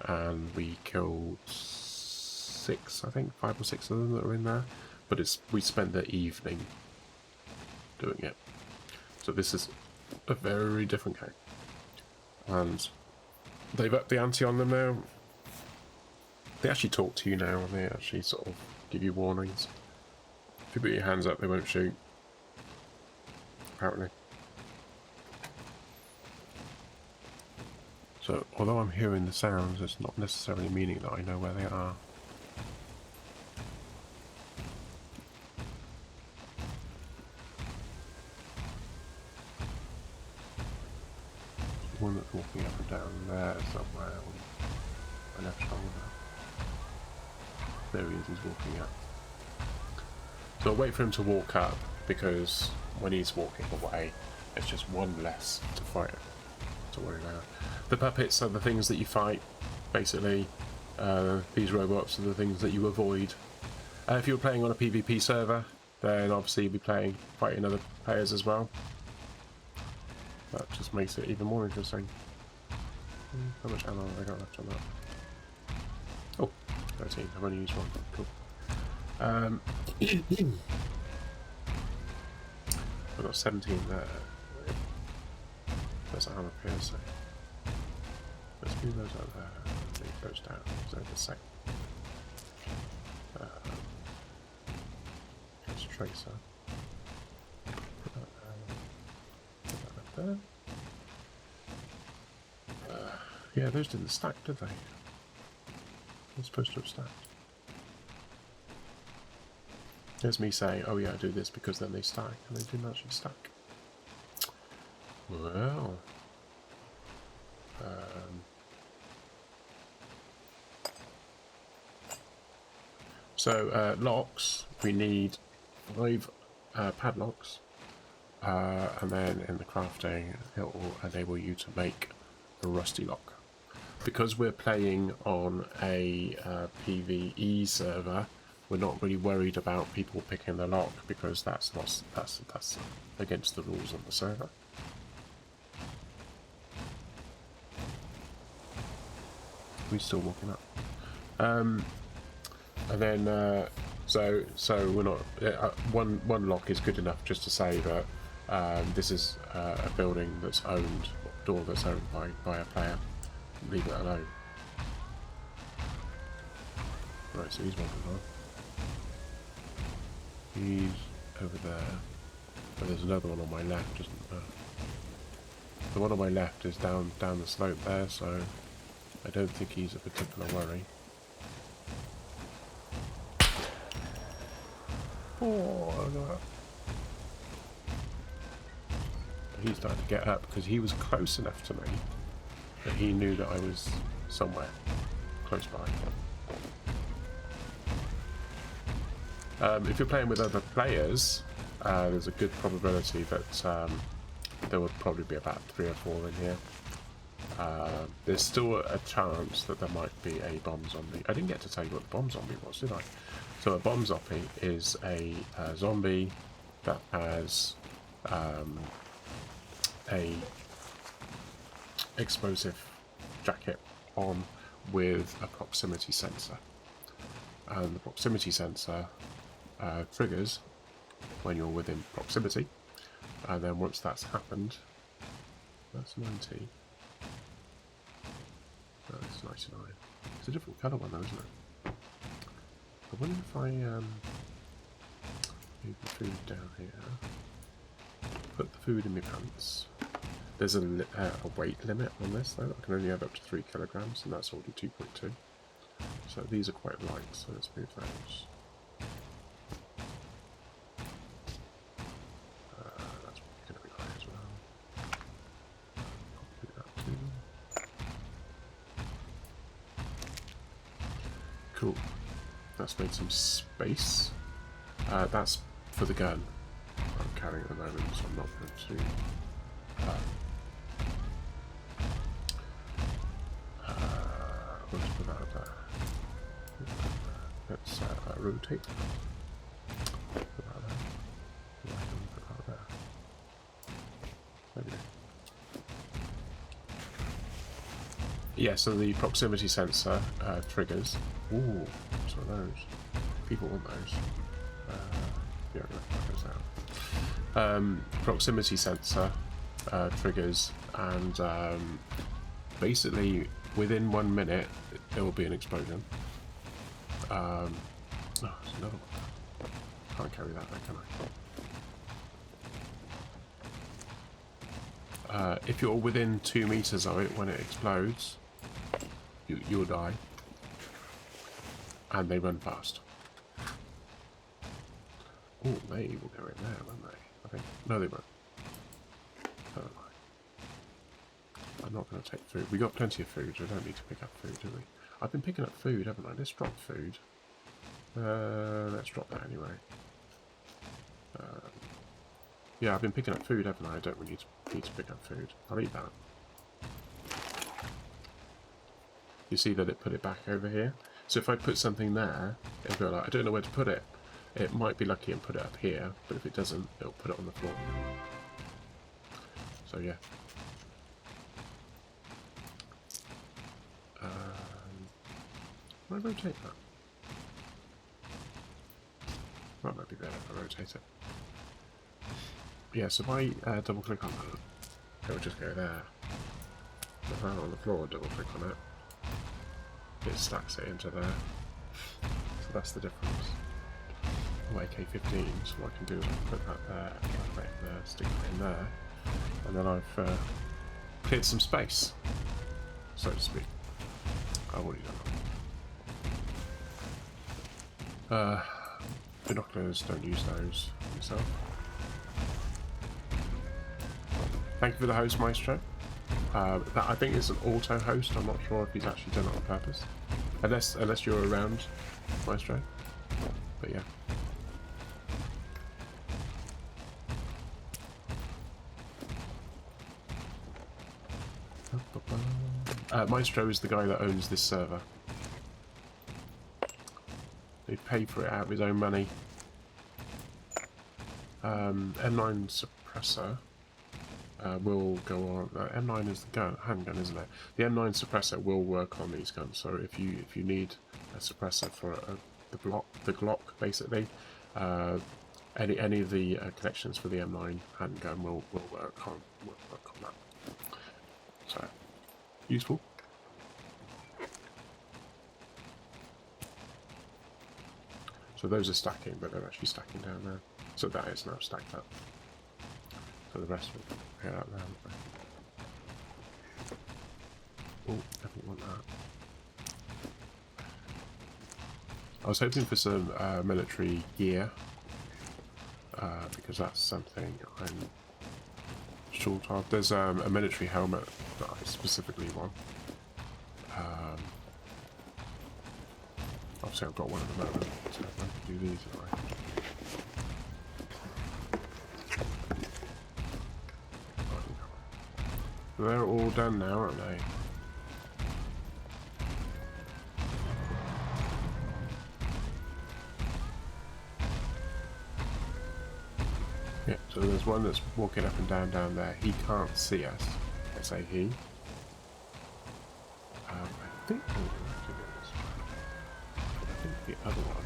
and we killed 6, I think, 5 or 6 of them that are in there. But we spent the evening doing it. So this is a very different game, and they've upped the ante on them now. They actually talk to you now, and they actually sort of give you warnings. If you put your hands up, they won't shoot, apparently. So, although I'm hearing the sounds, it's not necessarily meaning that I know where they are. One that's walking up and down there somewhere on my left shoulder. There he is, he's walking up. So I'll wait for him to walk up, because when he's walking away, it's just one less to fight, to worry about. The puppets are the things that you fight, basically. These robots are the things that you avoid. If you're playing on a PvP server, then obviously you'll be fighting other players as well. That just makes it even more interesting. How much ammo have I got left on that? Oh, 13. I've only used one. Cool. I've got 17 there. There's armor piercing. Let's move those out there. Leave those down. So the same. There's Tracer. Put that there. Yeah, those didn't stack, did they? They're supposed to have stacked. There's me saying, oh yeah, I do this because then they stack, and they didn't actually stack. Well... So, locks, we need 5 padlocks, and then in the crafting it will enable you to make a rusty lock. Because we're playing on a PvE server, we're not really worried about people picking the lock, because that's against the rules of the server. We're still walking up. And then, so we're not. One lock is good enough just to say that this is a building that's owned, door that's owned by a player. Leave it alone. Right, so he's walking on. He's over there. But there's another one on my left, isn't there? The one on my left is down the slope there, so I don't think he's a particular worry. Oh, no. He's starting to get up because he was close enough to me that he knew that I was somewhere close by. If you're playing with other players, there's a good probability that there would probably be about 3 or 4 in here. There's still a chance that there might be a bomb zombie. I didn't get to tell you what the bomb zombie was, did I? So a bomb zombie is a zombie that has a explosive jacket on with a proximity sensor. And the proximity sensor triggers when you're within proximity. And then once that's happened, that's 90. That's 99. It's a different colour one though, isn't it? I wonder if I move the food down here, put the food in my pants. There's a weight limit on this though. I can only have up to 3 kilograms, and that's already 2.2. So these are quite light, so let's move those. That's going to be light as well. Do that too. Cool. That's made some space. That's for the gun I'm carrying at the moment, so I'm not going to. Let's put that up there. Let's rotate. Put that there. Put that there. There we go. Yeah, so the proximity sensor triggers. Ooh, what's one of those? People want those. Yeah, I'm going to put those out. Proximity sensor triggers, and basically within 1 minute there will be an explosion. Oh, there's another one. Can't carry that there, can I? If you're within 2 meters of it when it explodes, you'll die. And they run fast. Oh, they will go in there, won't they? I think. No, they won't. Never mind. I'm not going to take food. We got plenty of food. We don't need to pick up food, do we? I've been picking up food, haven't I? Let's drop food. Let's drop that anyway. Yeah, I've been picking up food, haven't I? I don't really need to pick up food. I'll eat that. You see that it put it back over here? So if I put something there, it'll go like, I don't know where to put it. It might be lucky and put it up here, but if it doesn't, it'll put it on the floor. So yeah. Can I rotate that? That might be better if I rotate it. Yeah, so if I double click on that, it'll just go there. If I'm on the floor, double click on it, it stacks it into there. So that's the difference. Oh, AK-15, so what I can do is I can put that there, put that there, stick it in there, and then I've cleared some space, so to speak. I've already done that. Binoculars, don't use those yourself. Thank you for the host, Maestro. That I think is an auto host. I'm not sure if he's actually done it on purpose, unless you're around, Maestro. But yeah. Maestro is the guy that owns this server. He paid for it out of his own money. M9 suppressor will go on. M9 is the handgun, isn't it? The M9 suppressor will work on these guns. So if you need a suppressor for the Glock, basically, any of the connections for the M9 handgun will work on that. So useful. So those are stacking, but they're actually stacking down there. So that is now stacked up. So the rest will get out there. Oh, definitely want that. I was hoping for some military gear, because that's something I'm short of. There's a military helmet that I specifically want. Obviously I've got one at the moment, so I can do these if I... They're all done now, aren't they? Yeah, so there's one that's walking up and down there. He can't see us. I say he. I think... the other one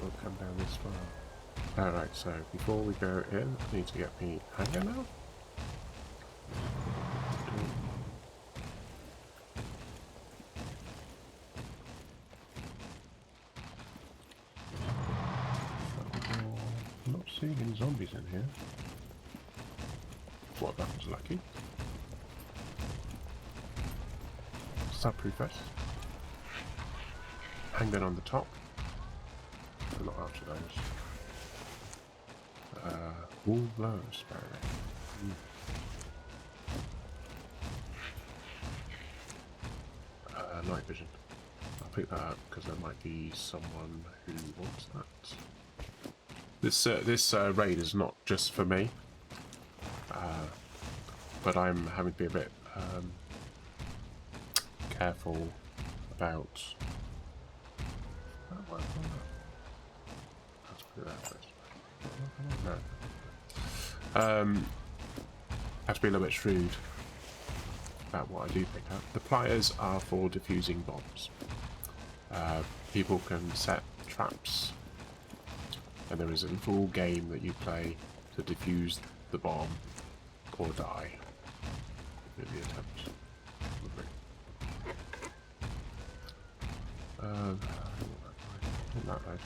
will come down this far. Alright, so before we go in, I need to get me handgun out. I'm not seeing any zombies in here. What, that was lucky. Subproof vest. Handgun on the top. I'm not after those. Wool blow spray. Night vision. I'll pick that up because there might be someone who wants that. This raid is not just for me, but I'm having to be a bit careful about. Let's put it there first. No. Have to be a little bit shrewd about what I do pick up. The pliers are for defusing bombs. People can set traps, and there is a full game that you play to defuse the bomb or die in the attempt. Not that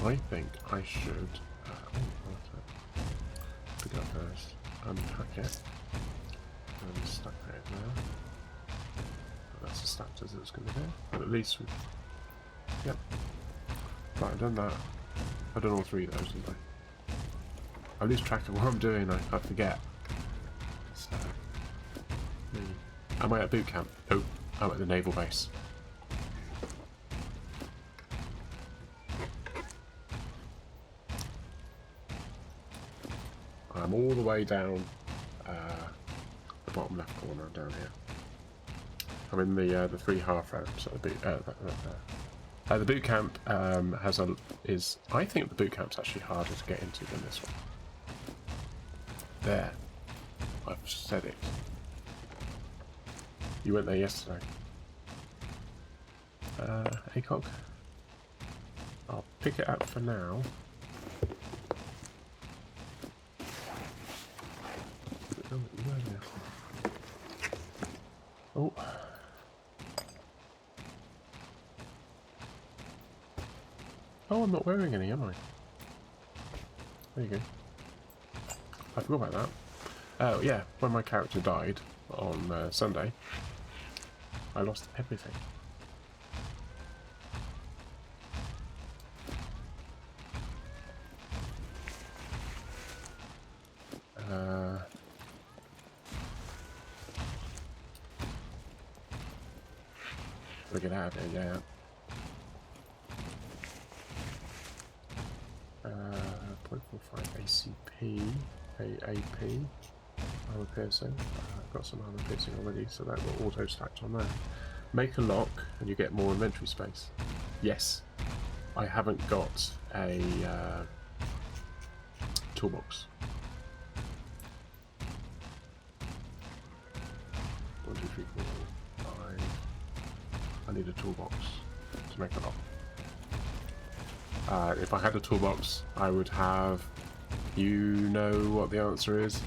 I think I should pick it up first, unpack it, and stack it there. That's as stacked as it's going to be, but at least we... Yep. Right, I've done that. I've done all three of those, didn't I? I lose track of what I'm doing, I forget. So... Am I at boot camp? Oh, I'm at the naval base. I'm all the way down the bottom left corner down here. I'm in the 3 half ramps at the boot. The boot camp is. I think the boot camp's actually harder to get into than this one. There, I've said it. You went there yesterday. ACOG. I'll pick it up for now. Oh. Oh, I'm not wearing any, am I? There you go. I forgot about that. Oh, yeah, when my character died on Sunday, I lost everything. Get out of here, yeah. 0.45 ACP, AAP, armor piercing. I've got some armor piercing already, so that will auto stacked on there. Make a lock, and you get more inventory space. Yes, I haven't got a toolbox. 1, 2, 3, 4, 5. I need a toolbox to make a lock. If I had a toolbox, I would have, you know what the answer is,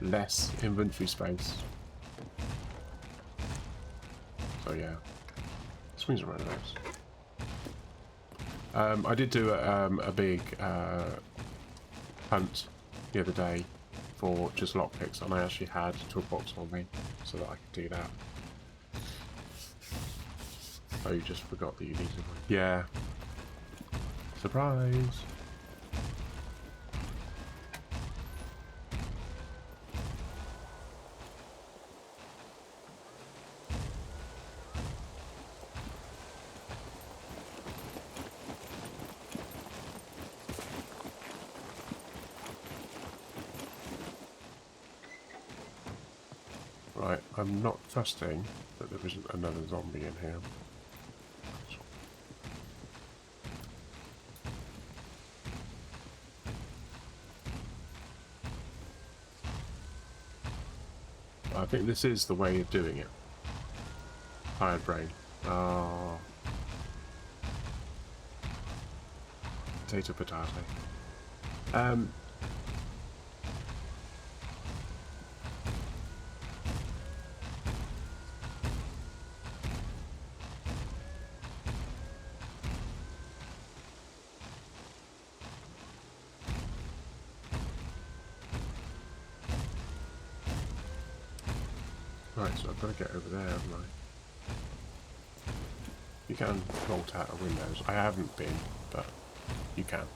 less inventory space. So yeah, swings around those. I did do a big hunt the other day for just lockpicks, and I actually had a toolbox on me so that I could do that. Oh, you just forgot that you needed one. Yeah. Surprise! Right, I'm not trusting that there isn't another zombie in here. I think this is the way of doing it. Tired brain. Oh. Potato. Right, so I've got to get over there, haven't I? You can bolt out of windows. I haven't been, but you can.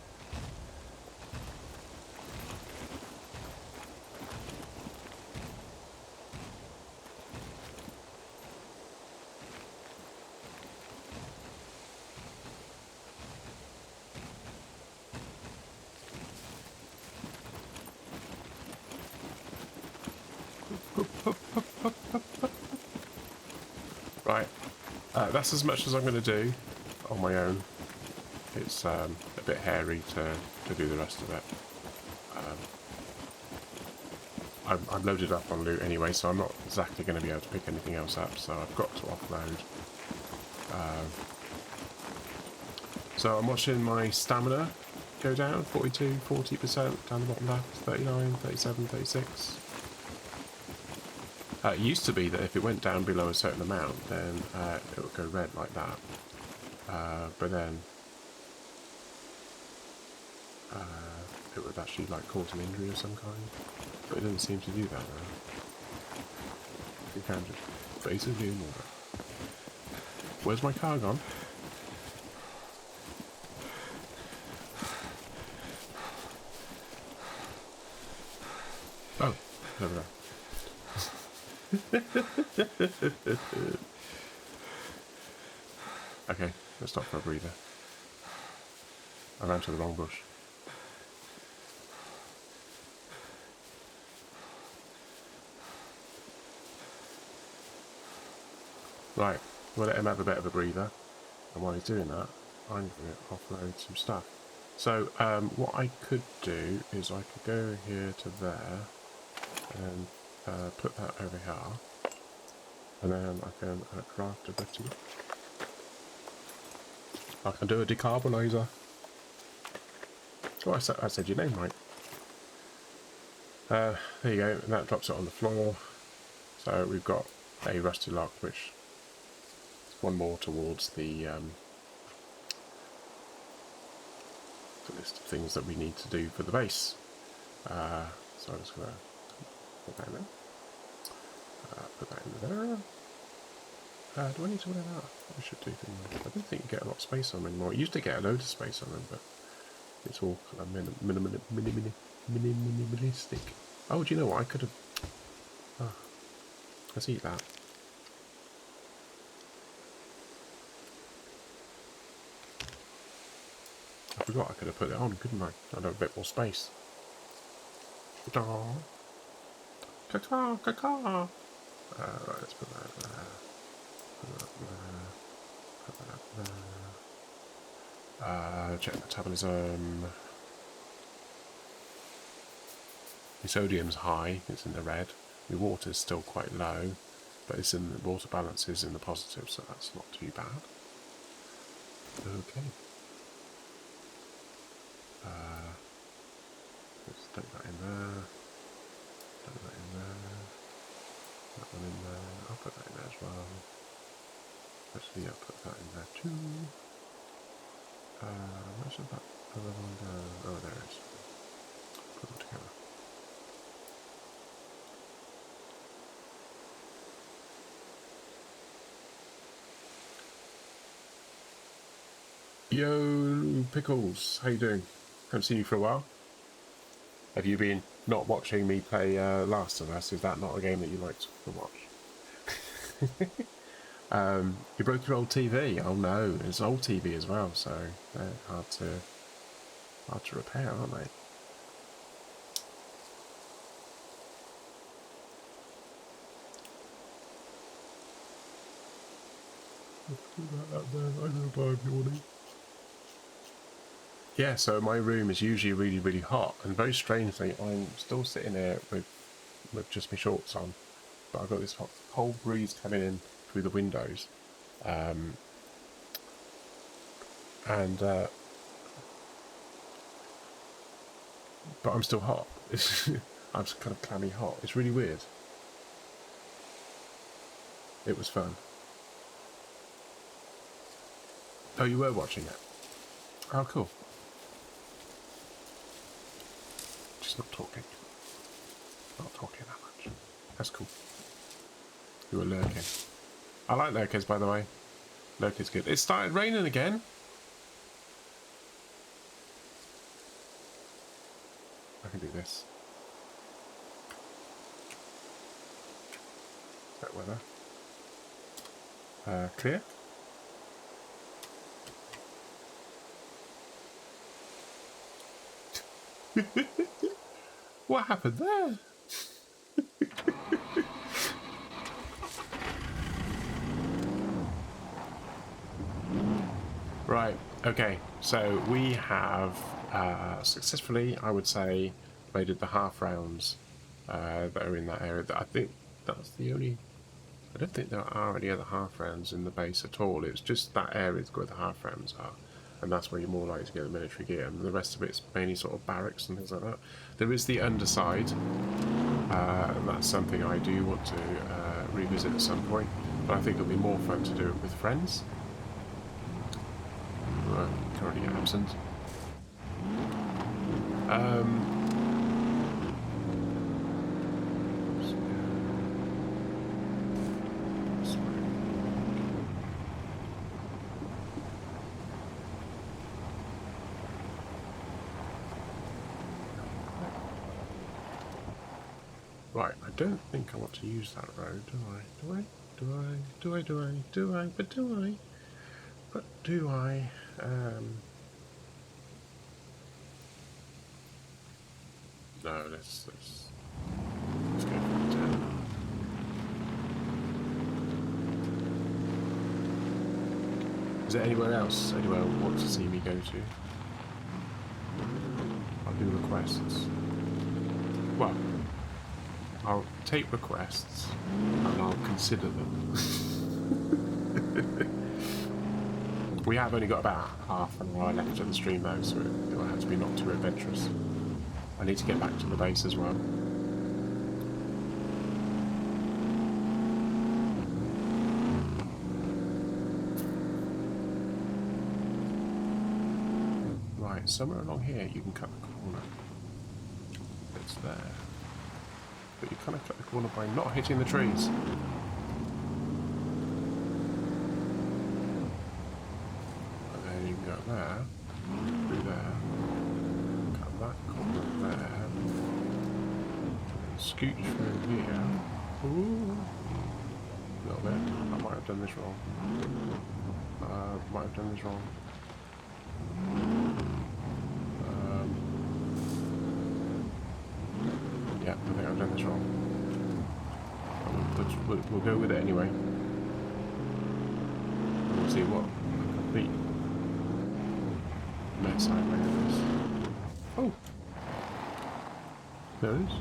Right, that's as much as I'm going to do on my own. It's a bit hairy to do the rest of it. I'm loaded up on loot anyway, so I'm not exactly going to be able to pick anything else up, so I've got to offload. So I'm watching my stamina go down, 42, 40% down the bottom left, 39, 37, 36. It used to be that if it went down below a certain amount, then it would go red like that. But then it would actually like cause an injury of some kind. But it doesn't seem to do that now. You can just basically ignore it. Where's my car gone? Oh, over there. Okay, let's stop for a breather. I ran to the wrong bush. Right, we'll let him have a bit of a breather. And while he's doing that, I'm going to offload some stuff. So, what I could do is I could go here to there and put that over here. And then I can craft a bit. I can do a decarbonizer. Oh, I said your name right. There you go, and that drops it on the floor. So we've got a rusty lock, which is one more towards the list of things that we need to do for the base. So I'm just going to put that in there. Put that in there. Do I need to wear that? I should do things. I don't think you get a lot of space on them anymore. You used to get a load of space on them, but it's all kind of minimalistic. Oh, do you know what? I could have... Oh, let's eat that. I forgot I could have put it on, couldn't I? I'd have a bit more space. Caca, caca. Right, let's put that there. Put that there. Put that there. Check metabolism. The sodium's high, it's in the red. The water's still quite low, but it's in the water balance is in the positive, so that's not too bad. Okay. Let's stick that in there. Stick that in there. That one in there. I'll put that in there as well. Actually, I'll put that in there too. Where should that other one go? Oh, there it is. Put them together. Yo, Pickles, how you doing? Haven't seen you for a while. Have you been not watching me play Last of Us? Is that not a game that you like to watch? You broke your old TV. Oh no, it's old TV as well, so they're hard to repair, aren't they? Yeah, so my room is usually really, really hot, and very strangely, I'm still sitting here with just my shorts on, but I've got this hot, cold breeze coming in through the windows, but I'm still hot. I'm just kind of clammy hot. It's really weird. It was fun. Oh, you were watching it? Oh, cool. Just not talking. Not talking that much. That's cool. You were lurking. I like lurkers, by the way. Lurkers good. It started raining again. I can do this. That weather. Clear. What happened there? Right, okay, so we have successfully, I would say, raided the half rounds that are in that area. I think that's the only... I don't think there are any other half rounds in the base at all. It's just that area where the half rounds are. And that's where you're more likely to get the military gear, and the rest of it's mainly sort of barracks and things like that. There is the underside, and that's something I do want to revisit at some point, but I think it'll be more fun to do it with friends who are currently absent. Right, I don't think I want to use that road, do I? Do I? Do I? Do I? Do I? Do I? But do I? But do I? No, let's go for the 10. Is there anywhere else? Anywhere you want to see me go to? I'll do requests. Well, I'll take requests and I'll consider them. We have only got about half an hour left of the stream though, so it will have to be not too adventurous. I need to get back to the base as well. Right, somewhere along here you can cut the corner. It's there. But you kind of cut the corner by not hitting the trees. And then you can go there, through there, cut that corner there, and scooch through here. Ooh. A little bit. I might have done this wrong. Might have done this wrong. Yeah, I think I've done this wrong. But we'll go with it anyway. And we'll see what a complete mess I made of this. Oh! There it is.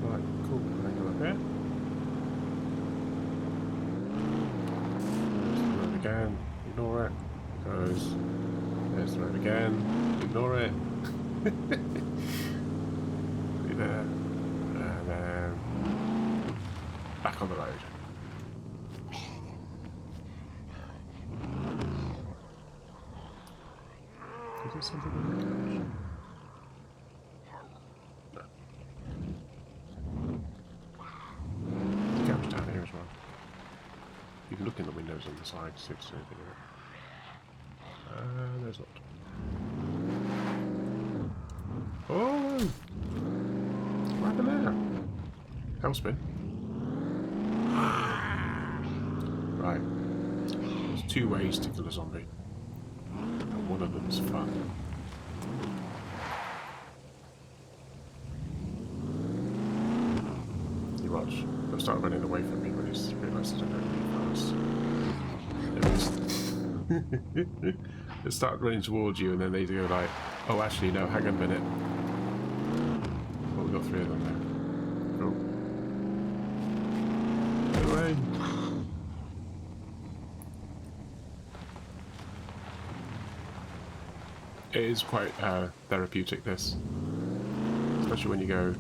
Right, cool. Can I go up here? There's the road again. Ignore it. Goes. There's the road again. Ignore it. Through there. And then back on the road. Is there something on the couch? No. The couch down here as well. You can look in the windows on the side to see if there's anything in it. There's not. Oh! What happened there? Hellspin. Right. There's two ways to kill a zombie. And one of them's fun. You watch. They'll start running away from me when he realises I don't really fast. They start running towards you and then they go like, oh actually no, hang on a minute. Well, we've got 3 of them now. Cool. Get away. It is quite therapeutic, this. Especially when you go,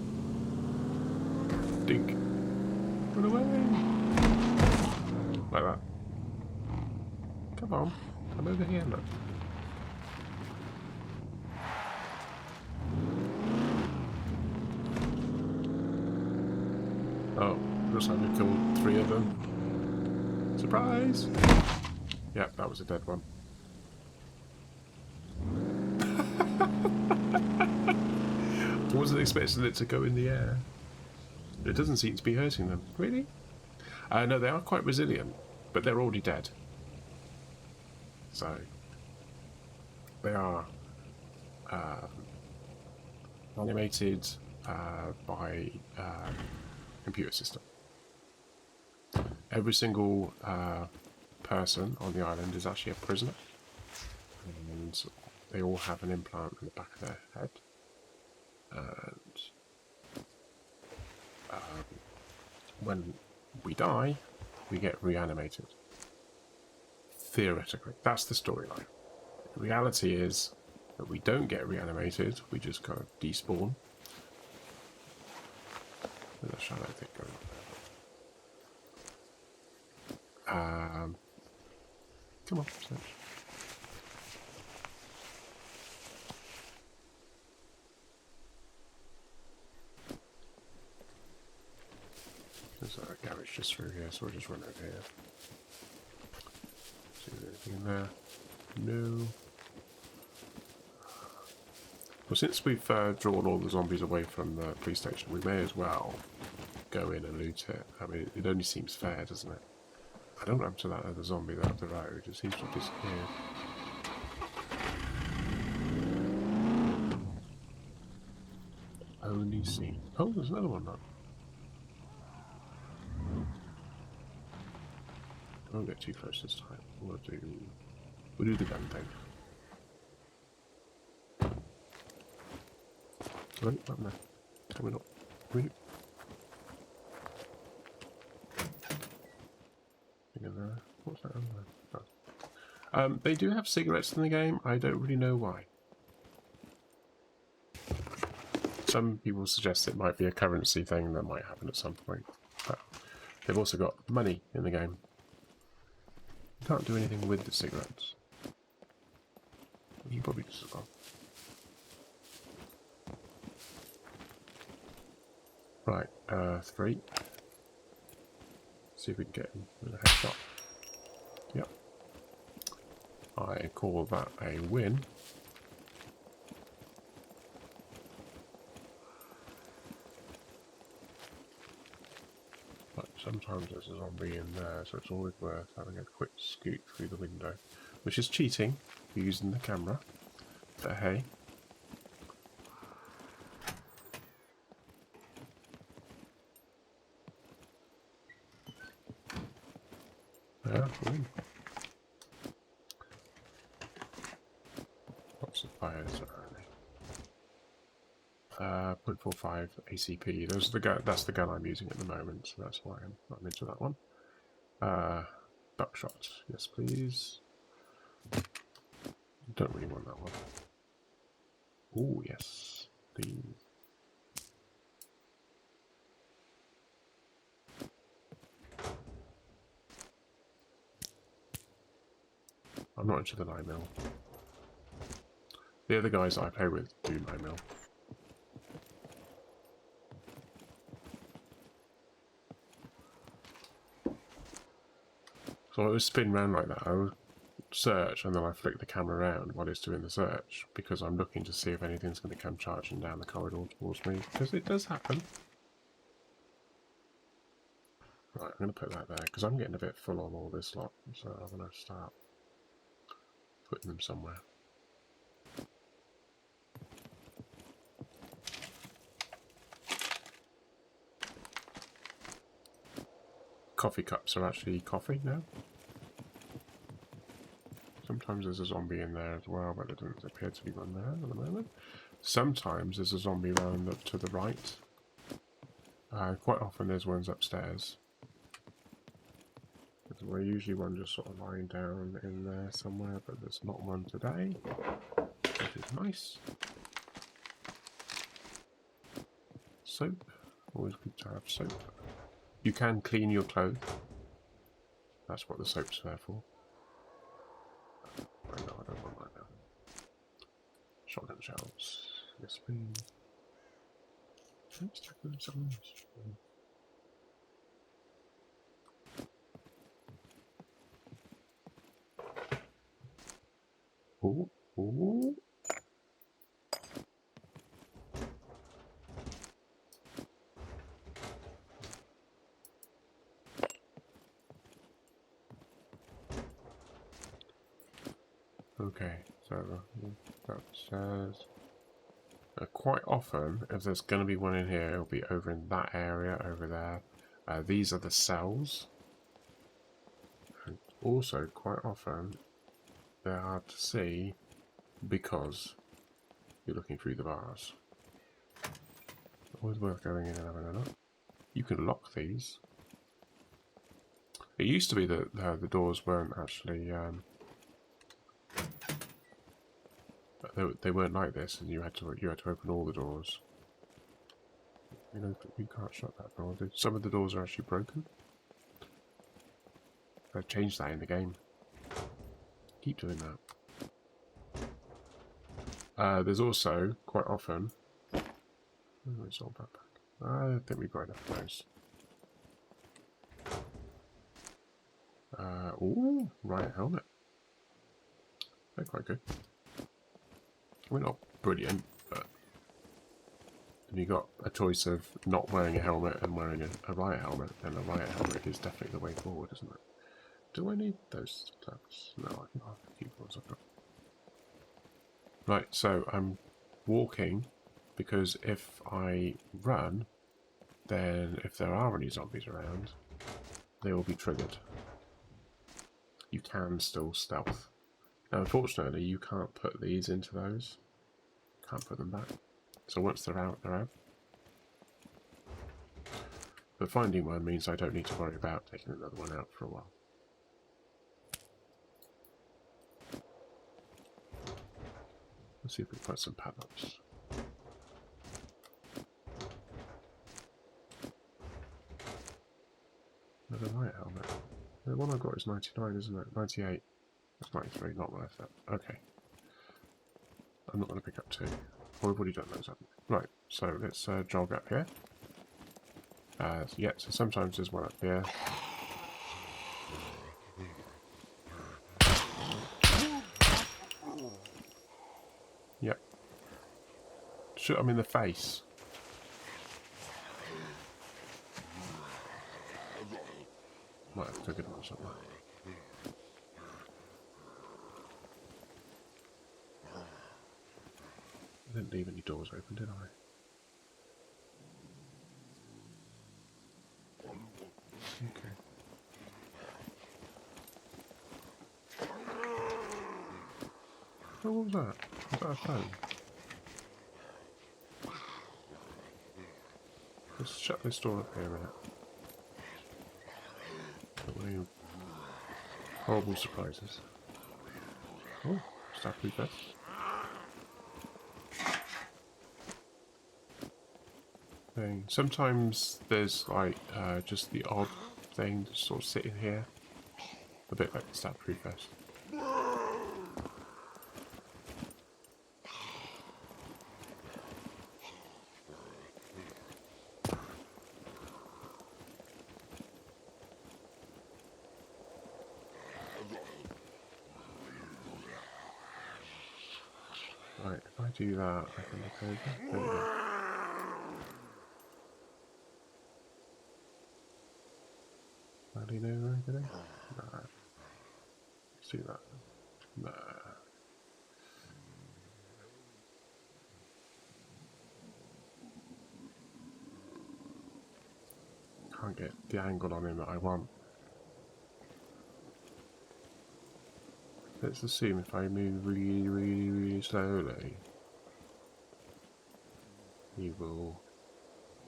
dink, run away. Like that. Come on, come over here, look. Oh, looks like we killed 3 of them. Surprise! Yep, that was a dead one. I wasn't expecting it to go in the air. It doesn't seem to be hurting them. Really? No, they are quite resilient, but they're already dead. So, they are animated by computer system. Every single person on the island is actually a prisoner, and they all have an implant in the back of their head. And when we die, we get reanimated. Theoretically, that's the storyline. The reality is that we don't get reanimated, we just kind of despawn. There's a shadow thing going on Come on, search. There's a garage just through here, so we'll just run over here. See if there's anything in there. No. Well, since we've drawn all the zombies away from the police station, we may as well go in and loot it. I mean, it only seems fair, doesn't it? I don't know up to that other zombie that up the road. It seems to have disappeared. Only seen. Oh, there's another one now. I won't get too close this time. We'll do the gun thing. Right, up there. Coming up. Coming up. What's that over there? Oh. They do have cigarettes in the game. I don't really know why. Some people suggest it might be a currency thing that might happen at some point. But they've also got money in the game. You can't do anything with the cigarettes. You probably just got. Right, 3. See if we can get him with a headshot. Yep. I call that a win. But sometimes there's a zombie in there, so it's always worth having a quick scoot through the window. Which is cheating, using the camera. But hey. Yeah, win. Lots of fires around me. 0.45 ACP. That's the gun I'm using at the moment, so that's why I'm into that one. Buckshot, yes please. Don't really want that one. Oh yes, please. I'm not into the 9mm. The other guys that I play with do 9mm. So I would spin around like that. I would search and then I flick the camera around while it's doing the search because I'm looking to see if anything's going to come charging down the corridor towards me, because it does happen. Right, I'm going to put that there because I'm getting a bit full on all this lot, so I'm going to start putting them somewhere. Coffee cups are actually coffee now. Sometimes there's a zombie in there as well, but there doesn't appear to be one there at the moment. Sometimes there's a zombie round up to the right. Quite often there's ones upstairs. There's usually one just sort of lying down in there somewhere, but there's not one today, which is nice. Soap. Always good to have soap. You can clean your clothes. That's what the soap's there for. I know, I don't want that now. Shotgun shells. Yes, please. Let's check them somewhere else. Oh, oh. Okay, so that says quite often, if there's going to be one in here, it'll be over in that area over there. These are the cells. And also, quite often, they're hard to see because you're looking through the bars. Always worth going in and having a look. You can lock these. It used to be that the doors weren't actually... they weren't like this, and you had to open all the doors. You know, you can't shut that door. Some of the doors are actually broken. I've changed that in the game. Keep doing that. There's also, quite often... Oh, it's all backpack. I think we've got enough of those. Ooh, right helmet. They're quite good. We're not brilliant, but if you got a choice of not wearing a helmet and wearing a riot helmet, then a riot helmet is definitely the way forward, isn't it? Do I need those gloves? No, I can keep those I've got. Right, so I'm walking because if I run, then if there are any zombies around, they will be triggered. You can still stealth. Now, unfortunately, you can't put these into those. Can't put them back. So once they're out, they're out. But finding one means I don't need to worry about taking another one out for a while. Let's see if we can find some padlocks. Another riot helmet. The one I've got is 99, isn't it? 98. That's 93, not worth it. Okay. I'm not going to pick up two. Oh, we've already done those, haven't we? Right, so let's jog up here. Yeah, so sometimes there's one up here. Yep. Shoot him in the face. Might have triggered him or something. I didn't leave any doors open, did I? Okay. Oh, what was that? Was that a phone? Let's shut this door up here a minute. Don't want any horrible surprises. Oh, staff vest. Sometimes there's like just the odd thing to sort of sit in here. A bit like the stat-proof vest. Right, if I do that, I can look over. There we go. Lean over anything? No. Let's do that. No. Can't get the angle on him that I want. Let's assume if I move really slowly, he will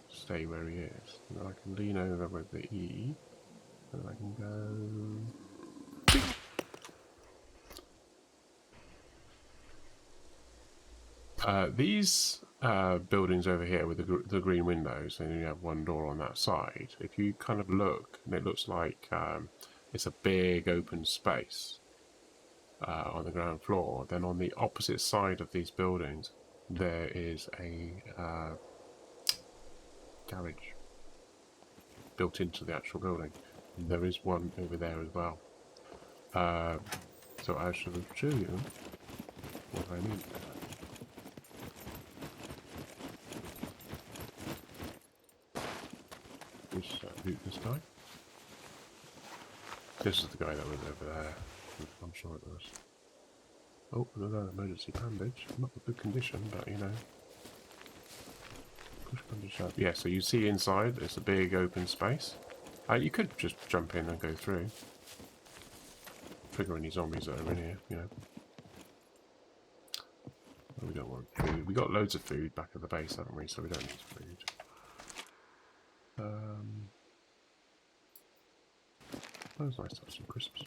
stay where he is. And I can lean over with the E, and I can go. These buildings over here with the green windows, and you have one door on that side. If you kind of look, and it looks like it's a big open space on the ground floor. Then on the opposite side of these buildings, there is a garage built into the actual building. And there is one over there as well. So I shall show you what I mean. This guy. This is the guy that was over there. I'm sure it was. Oh, another emergency bandage. Not a good condition, but you know. Push bandage up. Yeah, so you see inside, it's a big open space. You could just jump in and go through. Trigger any zombies that are in here, you know. We don't want food. We got loads of food back at the base, haven't we? So we don't need food. That was nice to have some crisps.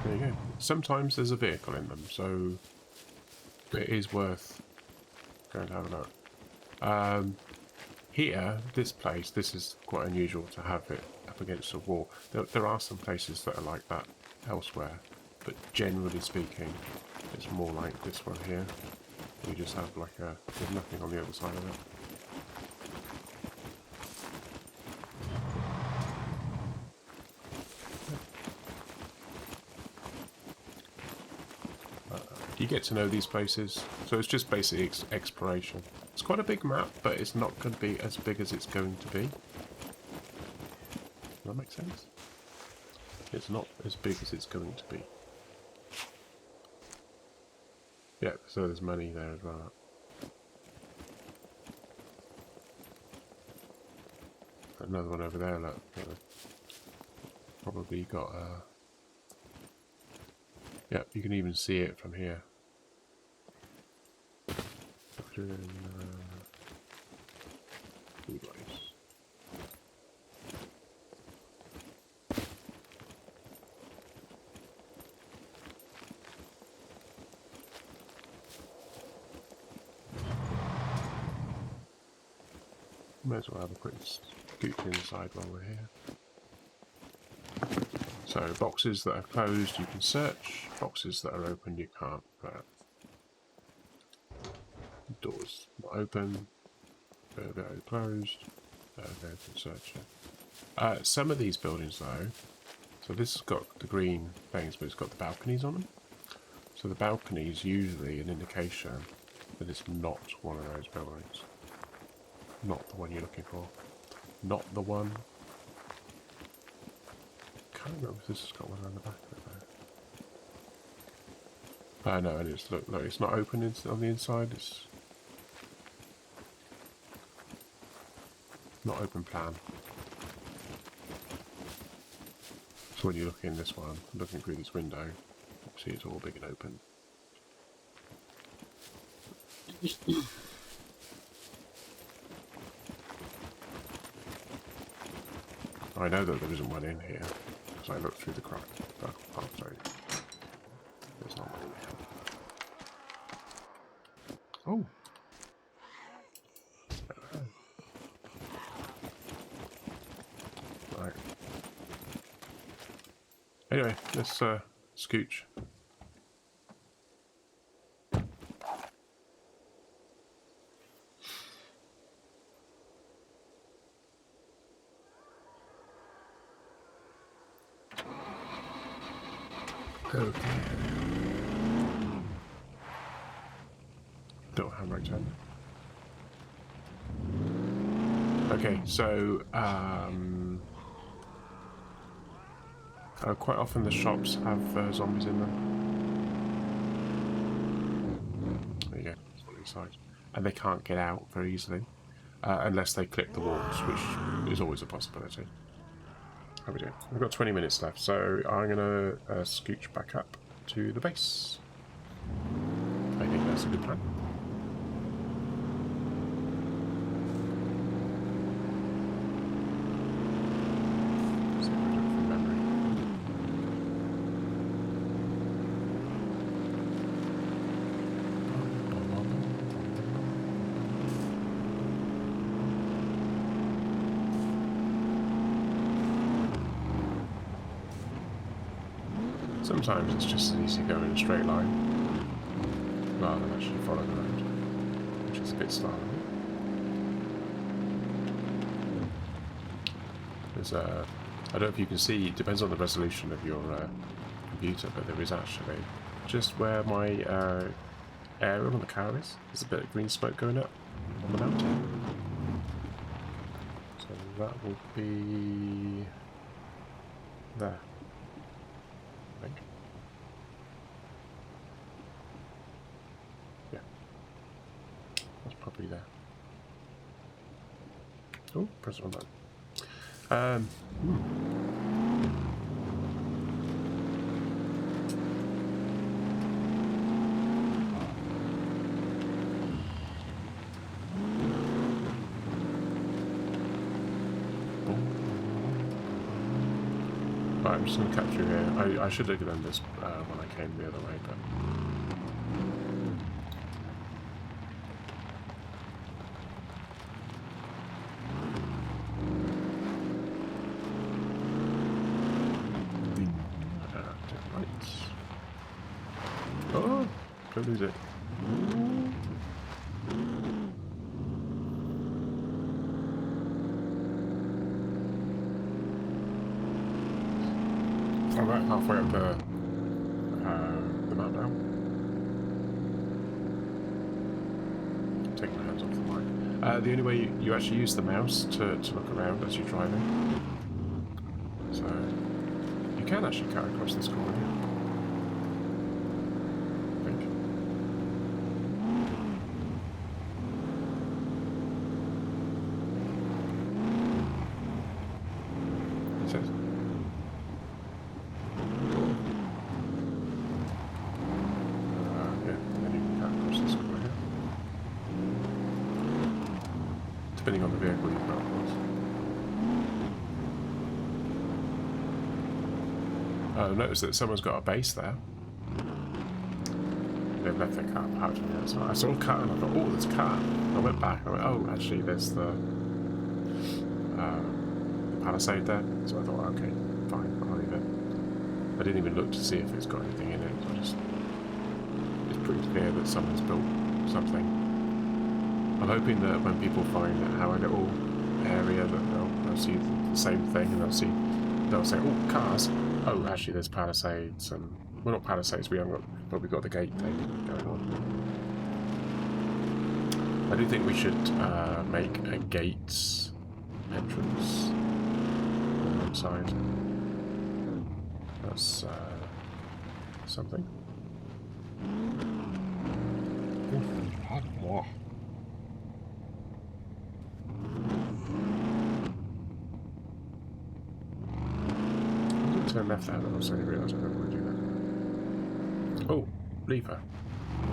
There you go. Sometimes there's a vehicle in them, so it is worth going to have a look. here, this place, this is quite unusual to have it up against a wall. There are some places that are like that elsewhere, but generally speaking, it's more like this one here. You just have like there's nothing on the other side of it. You get to know these places, so it's just basic exploration. It's quite a big map, but it's not going to be as big as it's going to be. Does that make sense? It's not as big as it's going to be. Yeah, so there's money there as well. Another one over there, look. Probably got yeah, you can even see it from here. Might as well have a quick scoot inside while we're here. So boxes that are closed you can search, boxes that are open you can't. Doors not open, they're closed, they're open search. Some of these buildings though, so this has got the green things but it's got the balconies on them. So the balcony is usually an indication that it's not one of those buildings. Not the one you're looking for. Not the one. Can't remember if this has got one around the back of it though. No, and it's look, it's not open on the inside. It's not open plan. So when you look in this one, looking through this window, you see it's all big and open. I know that there isn't one in here because I looked through the crack. Oh, sorry. There's not one in here. Oh. Right. Anyway, let's scooch. Okay. Don't have right hand. Okay, so quite often the shops have zombies in them. There you go, that's what inside. And they can't get out very easily unless they clip the walls, which is always a possibility. How we doing? We've got 20 minutes left, so I'm going to scooch back up to the base. I think that's a good plan. See if I do it from memory. Sometimes it's just as easy to go in a straight line rather than actually follow the road, which is a bit slow. There's I don't know if you can see, it depends on the resolution of your computer, but there is actually, just where my aerial on the car is, there's a bit of green smoke going up on the mountain. So that will be there. Yeah, that's probably there. Oh, press on that. Right, I'm just going to cut through here. I should have done this when I came the other way, but... Don't lose it. I'm about halfway up the map now. Taking my hands off the mic. The only way you actually use the mouse to look around as you're driving. So you can actually cut across this corner here. I think. It says. Depending on the vehicle you've got, of course. Notice that someone's got a base there. They've left their car parked on the outside. I saw a car and I thought, oh, there's a car. I went back. I went, oh, actually, there's the palisade there. So I thought, okay, fine, I'll leave it. I didn't even look to see if it's got anything in it. So it's pretty clear that someone's built something. I'm hoping that when people find our little area, that they'll see the same thing, and they'll say, oh, cars. Oh, actually, there's palisades, and well, not palisades. We haven't got, but we've got the gate thing going on. I do think we should make a gate entrance on one side. That's something. Turn left there, but I suddenly realised I don't want to do that. Oh, lever. I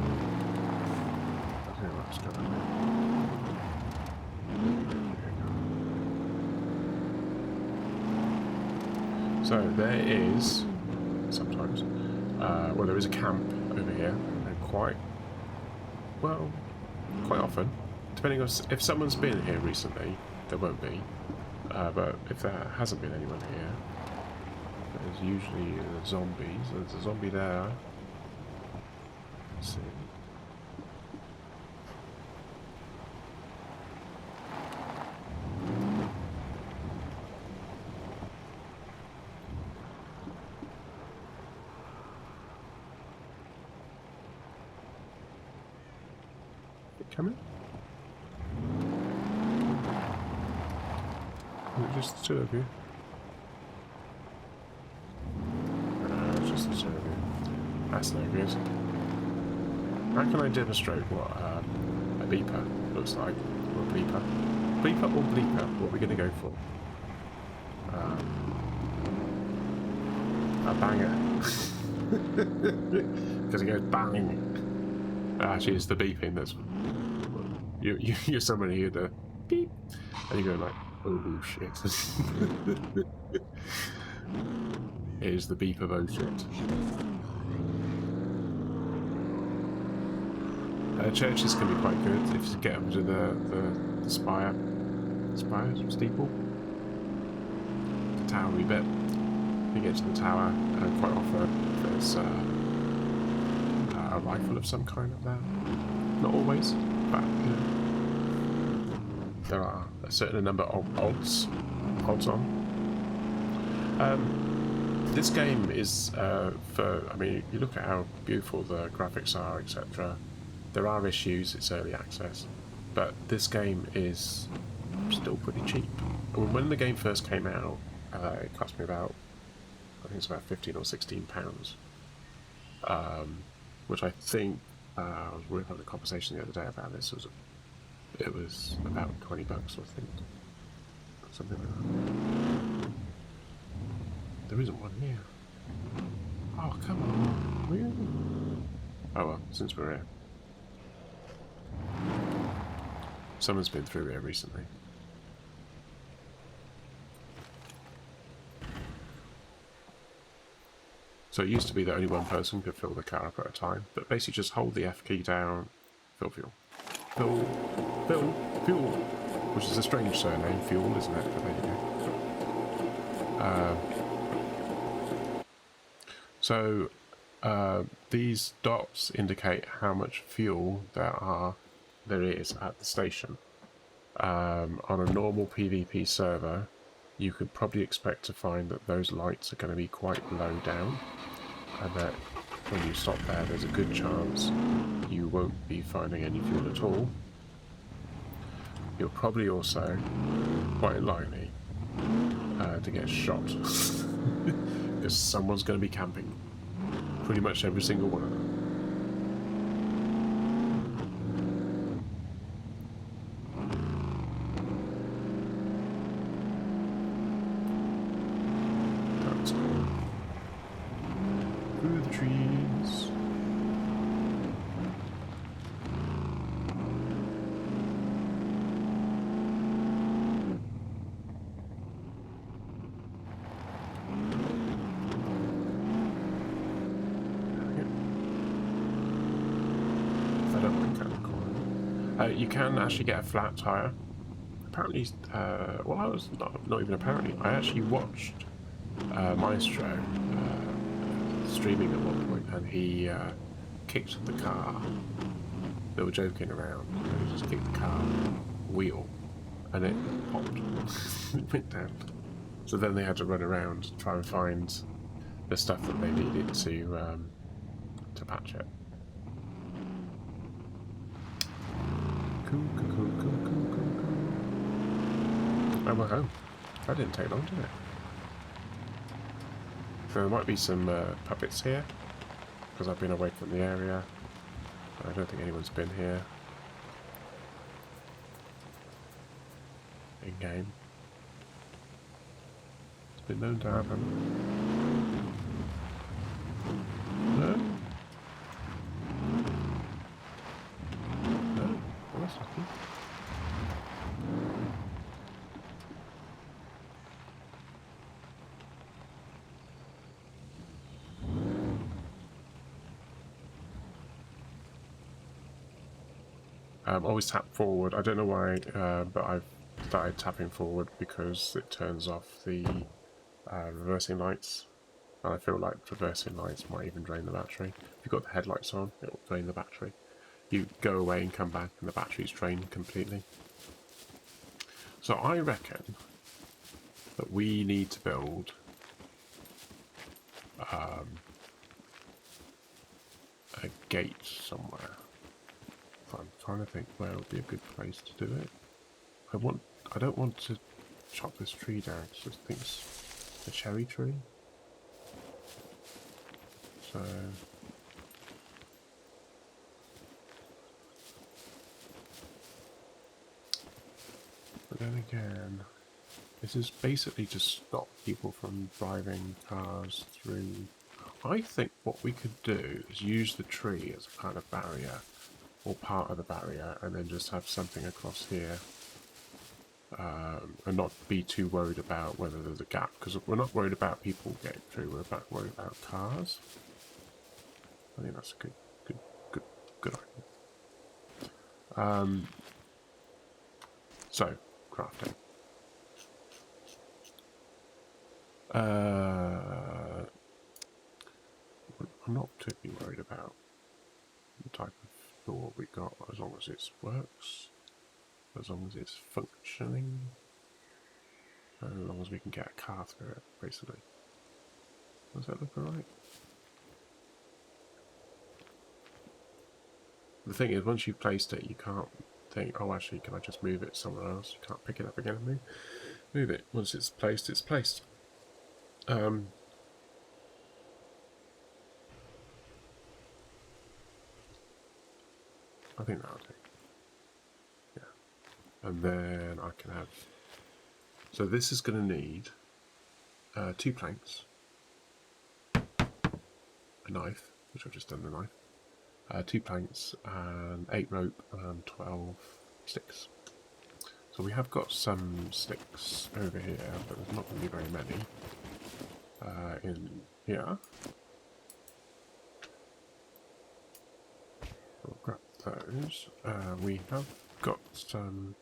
don't know what's going on there. So there is sometimes, well, there is a camp over here, and quite often, depending on if someone's been here recently, there won't be. But if there hasn't been anyone here. There's usually zombies. There's a zombie there. Let's see. Coming? Is it just the two of you? That's no good. How can I demonstrate what a beeper looks like? Or a bleeper? Bleeper or bleeper? What are we going to go for? A banger. Because it goes bang. Actually, it's the beeping that's... You're somebody who the beep. And you go like, oh shit. It is the beep of oh shit. Churches can be quite good if you get up to the steeple, the towery bit. You get to the tower, quite often there's a rifle of some kind up there. Not always, but you know, there are a certain number of odds on. This game is I mean, you look at how beautiful the graphics are, etc. There are issues, it's early access, but this game is still pretty cheap. When the game first came out, it cost me about, I think it's about 15 or 16 pounds, which I think, I was having a conversation the other day about this, it was about 20 bucks, I think, something like that. There isn't one here. Oh, come on, really? Oh well, since we're here. Someone's been through here recently. So it used to be that only one person could fill the car up at a time, but basically just hold the F key down, fill fuel. Fill fuel, which is a strange surname, fuel, isn't it? But there you go. So These dots indicate how much fuel there is at the station. On a normal PvP server, you could probably expect to find that those lights are going to be quite low down, and that when you stop there, there's a good chance you won't be finding any fuel at all. You're probably also quite likely to get shot because someone's going to be camping. Pretty much every single one of them. That's cool. Through the trees. You can actually get a flat tire. Apparently, well, I was not even apparently. I actually watched Maestro streaming at one point, and he kicked the car. They were joking around. He just kicked the car wheel, and it popped. It went down. So then they had to run around to try and find the stuff that they needed to patch it. Cool. And we're home. That didn't take long, did it? So there might be some puppets here, because I've been away from the area. I don't think anyone's been here. In-game. It's been known to happen. No? No? Well, that's lucky. Always tap forward. I don't know why, but I've started tapping forward because it turns off the reversing lights. And I feel like reversing lights might even drain the battery. If you've got the headlights on, it will drain the battery. You go away and come back and the battery's drained completely. So I reckon that we need to build a gate somewhere. I'm trying to think where would be a good place to do it. I don't want to chop this tree down because I think it's a cherry tree. So but then again, this is basically to stop people from driving cars through. I think what we could do is use the tree as a kind of barrier, or part of the barrier, and then just have something across here, and not be too worried about whether there's a gap, because we're not worried about people getting through, we're worried about cars. I think that's a good idea. So, crafting. I'm not particularly worried about the type of door we got, as long as it works, as long as it's functioning, and as long as we can get a car through it, basically. Does that look alright? The thing is, once you've placed it, you can't think, oh actually, can I just move it somewhere else? You can't pick it up again and move it. Once it's placed, it's placed. I think that'll do. Yeah. And then I can have... So this is going to need 2 planks, a knife, which I've just done the knife, 2 planks, and 8 rope, and 12 sticks. So we have got some sticks over here, but there's not going to be very many in here. We'll grab those. We have got some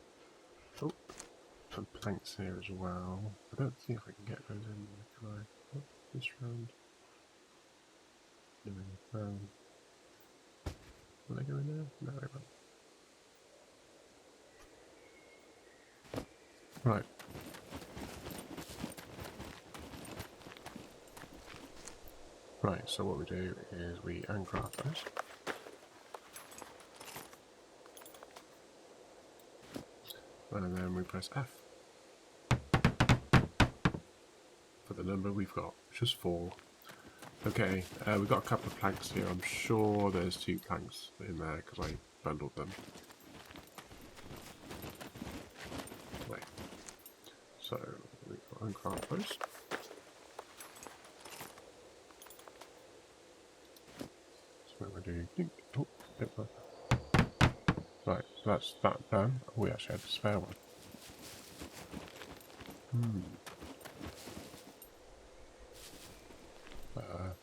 planks here as well. I don't think I can get those in there, can I? Oh, this round. No. Will they go in there? No, they won't. Right. Right, so what we do is we uncraft those. And then we press F for the number we've got, which is 4. Okay, we've got a couple of planks here. I'm sure there's 2 planks in there because I bundled them. Wait. So we've got uncraft those. So what we do. Oh, bit more. Right, so that's that done. Oh, we actually had a spare one.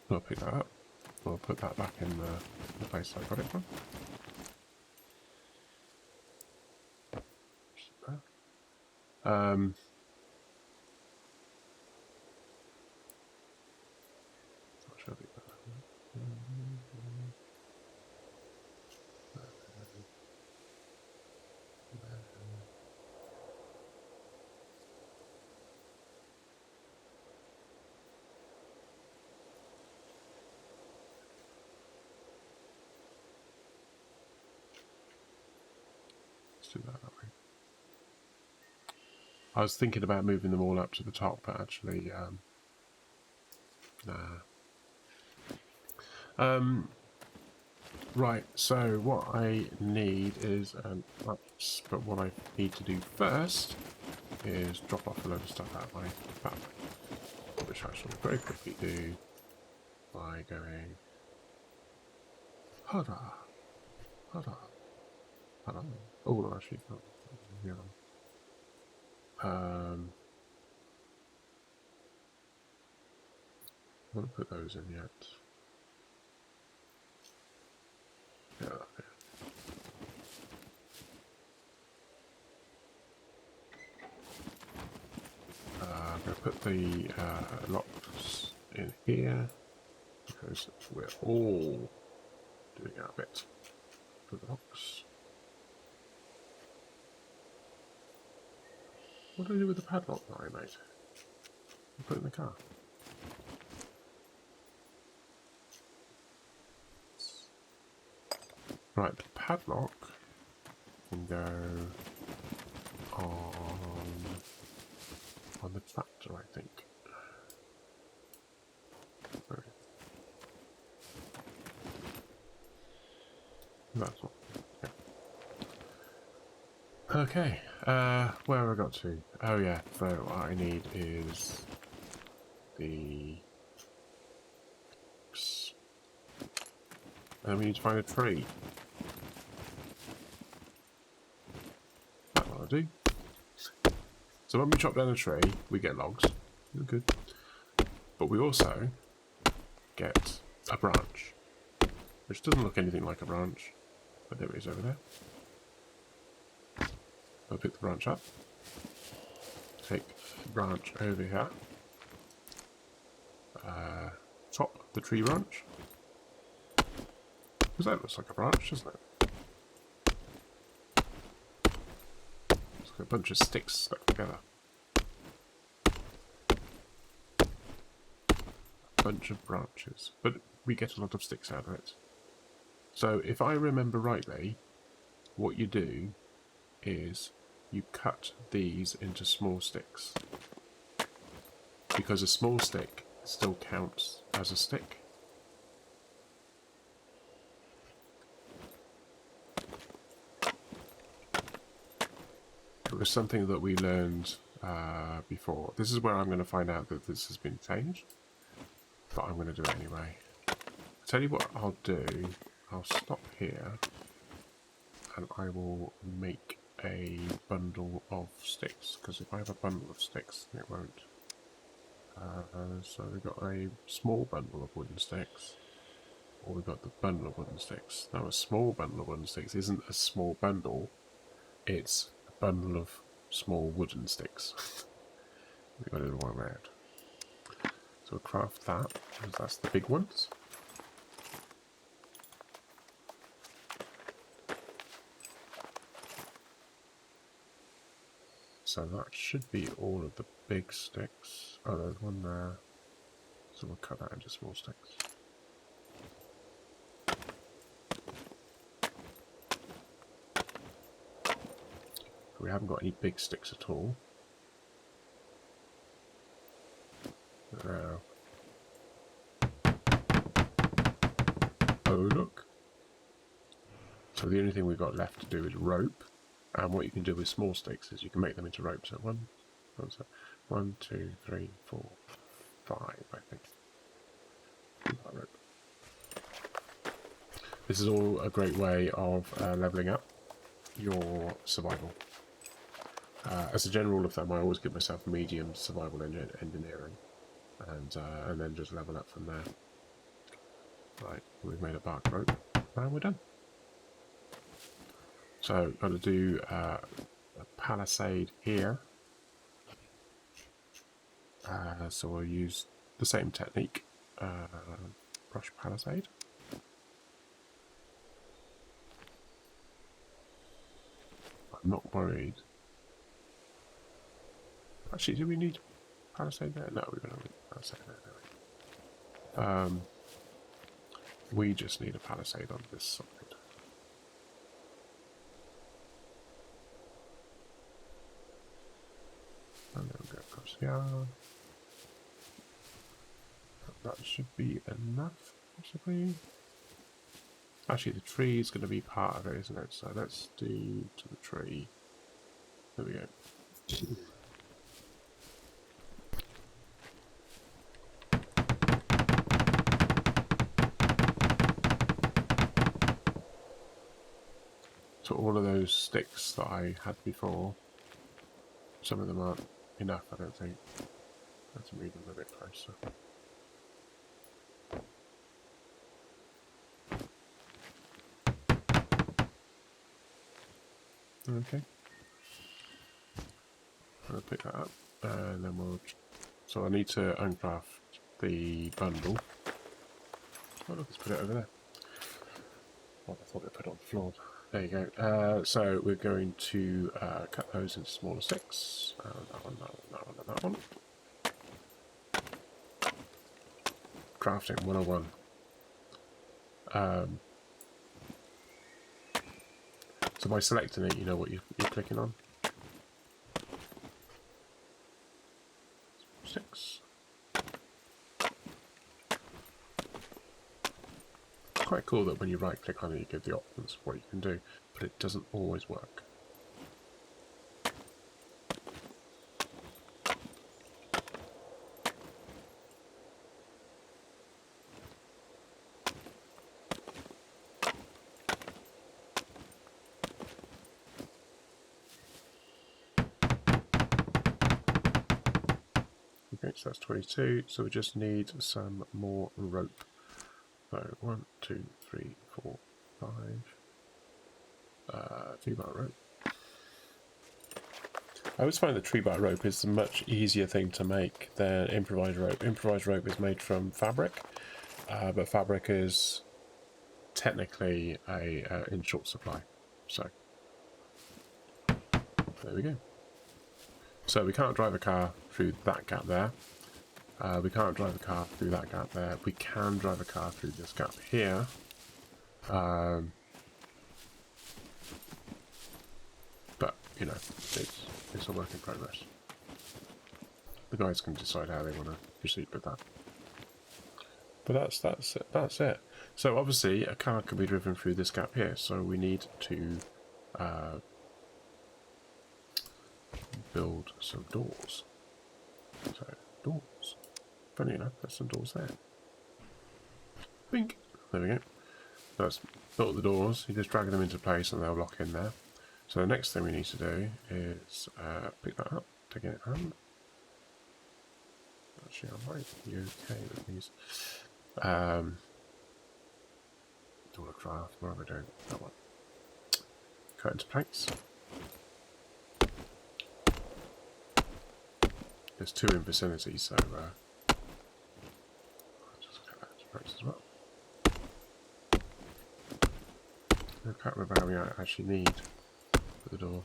I'll pick that up. We'll put that back in the place I got it from. Let's do that way. I was thinking about moving them all up to the top, but actually, nah. Right, so what I need is an ups, but what I need to do first is drop off a load of stuff out of my backpack, which I shall very quickly do by going hada, hada, hada. Oh, no, actually, not. Yeah. I want to put those in yet. Yeah, I'm going to put the locks in here because we're all doing our bit for the locks. What do I do with the padlock that I made? I put it in the car. Right, the padlock can go on the tractor, I think. Right. That's all. Yeah. Okay, where have I got to? Oh yeah, so what I need is the... And we need to find a tree. That's what I do. So when we chop down a tree, we get logs. They're good. But we also get a branch, which doesn't look anything like a branch, but there it is over there. I'll pick the branch up, take the branch over here, chop the tree branch, because that looks like a branch, doesn't it? It's like a bunch of sticks stuck together. A bunch of branches, but we get a lot of sticks out of it. So if I remember rightly, what you do is you cut these into small sticks, because a small stick still counts as a stick. It was something that we learned before. This is where I'm going to find out that this has been changed, but I'm going to do it anyway. I'll tell you what I'll do. I'll stop here and I will make a bundle of sticks, because if I have a bundle of sticks, it won't. So we've got a small bundle of wooden sticks, or we've got the bundle of wooden sticks. Now a small bundle of wooden sticks isn't a small bundle, it's a bundle of small wooden sticks. We've got it the wrong way out. So we'll craft that, because that's the big ones. so that should be all of the big sticks. Oh, there's one there. So we'll cut that into small sticks. We haven't got any big sticks at all. Now. Oh, look. So the only thing we've got left to do is rope. And what you can do with small sticks is you can make them into ropes. So one, two, three, 4, 5, I think. Rope. This is all a great way of leveling up your survival. As a general rule of thumb, I always give myself medium survival engineering, and then just level up from there. Right, we've made a bark rope, and we're done. So I'm going to do a palisade here. So we'll use the same technique, brush palisade. I'm not worried. Actually, do we need palisade there? No, we don't need palisade there. We just need a palisade on this side. And then we'll go across here. That should be enough, possibly. Actually, the tree is going to be part of it, isn't it? So let's do to the tree. There we go. So all of those sticks that I had before, some of them aren't enough, I don't think. Let's move them a bit closer. Okay. I'll pick that up, and then we'll... So I need to uncraft the bundle. Oh look, let's put it over there. Oh, I thought I put it on the floor. There you go. So we're going to cut those into smaller sticks. That one, that one, that one, and that one. Crafting 101. So by selecting it, you know what you're clicking on. 6. Quite cool that when you right click on it you give the options of what you can do, but it doesn't always work. Okay, so that's 22, so we just need some more rope. So 1, 2, 3, 4, 5. 3-bar rope. I always find that tree-bar rope is a much easier thing to make than improvised rope. Improvised rope is made from fabric, but fabric is technically in short supply. So there we go. So we can't drive a car through that gap there. We can't drive a car through that gap there. We can drive a car through this gap here. But, you know, it's a work in progress. The guys can decide how they want to proceed with that. But that's it. So obviously a car can be driven through this gap here, so we need to build some doors. So, doors. Funny enough, there's some doors there. Bink! There we go. Let's build the doors. You just drag them into place and they'll lock in there. So the next thing we need to do is pick that up, take it in hand. Actually, I might be okay with these. Door craft, what am I doing? That one. Cut into planks. There's 2 in vicinity, so I'll just cut that into planks as well. I can't remember how many I actually need for the door.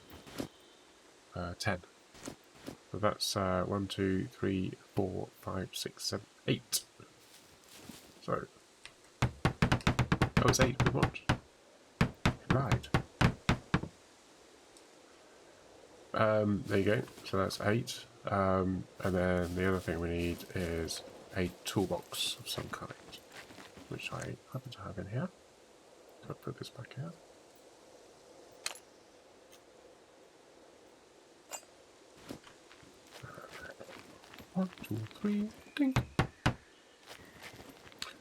10. So that's 1, 2, 3, 4, 5, 6, 7, 8. So, oh, it's 8 we want. Right. There you go. So that's 8. And then the other thing we need is a toolbox of some kind, which I happen to have in here. So I'll put this back here. One, two, three, ding.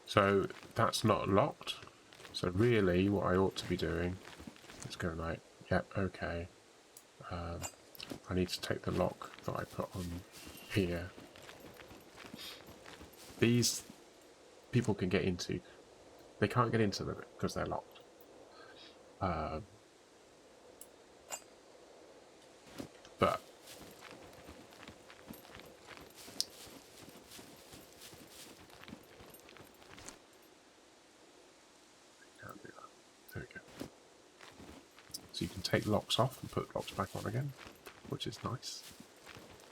So that's not locked. So really what I ought to be doing is going like, yep, okay. I need to take the lock that I put on here. These people can get into. They can't get into them because they're locked. But can't do that. There we go. So you can take locks off and put locks back on again, which is nice.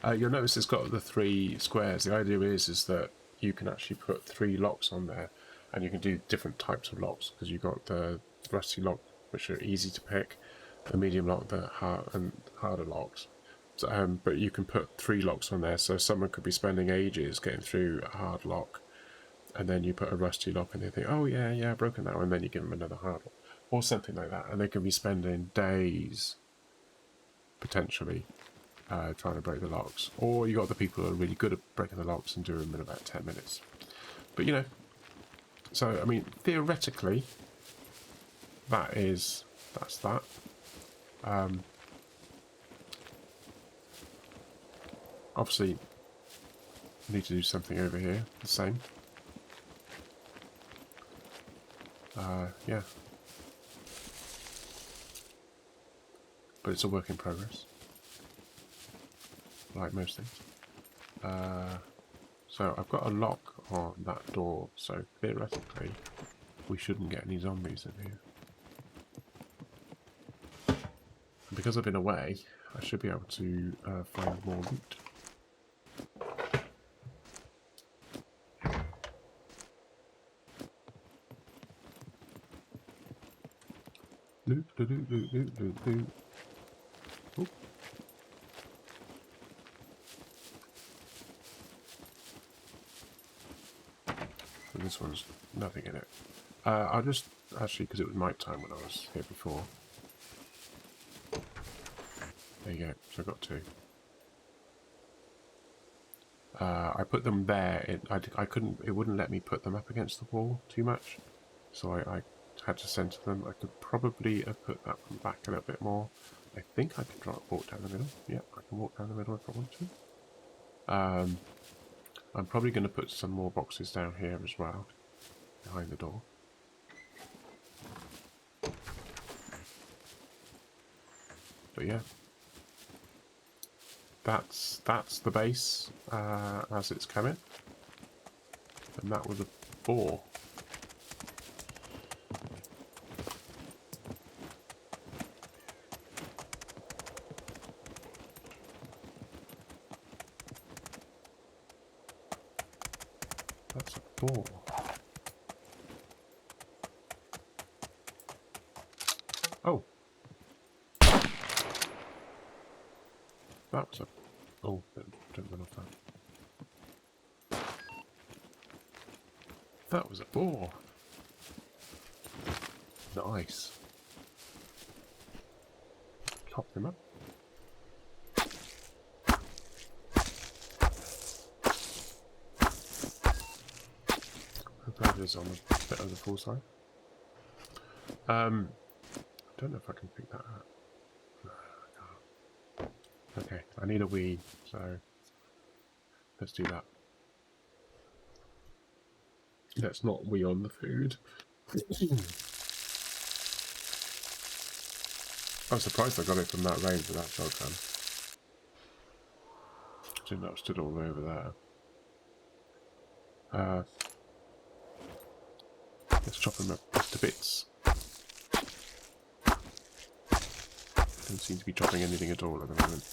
You'll notice it's got the 3 squares. The idea is that you can actually put 3 locks on there, and you can do different types of locks, because you've got the rusty lock, which are easy to pick, the medium lock, the harder locks. So, but you can put 3 locks on there, so someone could be spending ages getting through a hard lock, and then you put a rusty lock and they think, oh yeah, I've broken that one, and then you give them another hard lock, or something like that, and they can be spending days, potentially, trying to break the locks. Or you got the people who are really good at breaking the locks and do them in about 10 minutes. But you know, so I mean, theoretically, that's that. Obviously, I need to do something over here, the same. Yeah. But it's a work in progress. Like most things. So I've got a lock on that door, so theoretically we shouldn't get any zombies in here. And because I've been away, I should be able to find more loot. Loot, loot, loot, loot, loot, loot, loot. Oh. And this one's nothing in it. I'll just, actually, because it was night time when I was here before. There you go, so I got 2. I put them there, I couldn't, it wouldn't let me put them up against the wall too much. So I had to center them. I could probably have put that one back a little bit more. I think I can walk down the middle. Yeah, I can walk down the middle if I want to. I'm probably going to put some more boxes down here as well, behind the door. But yeah, that's the base as it's coming. And that was a 4. That's a 4. Oh. That was a... Oh, don't run off that. That was a 4. Nice. Chop him up. Hope that is on a bit of the full side. I don't know if I can pick that up. No, I can't. Okay, I need a Wii, so let's do that. Let's not Wii on the food. I'm surprised I got it from that range with that shotgun. I didn't know it stood all the way over there. Let's chop them up to bits. Don't seem to be chopping anything at all at the moment.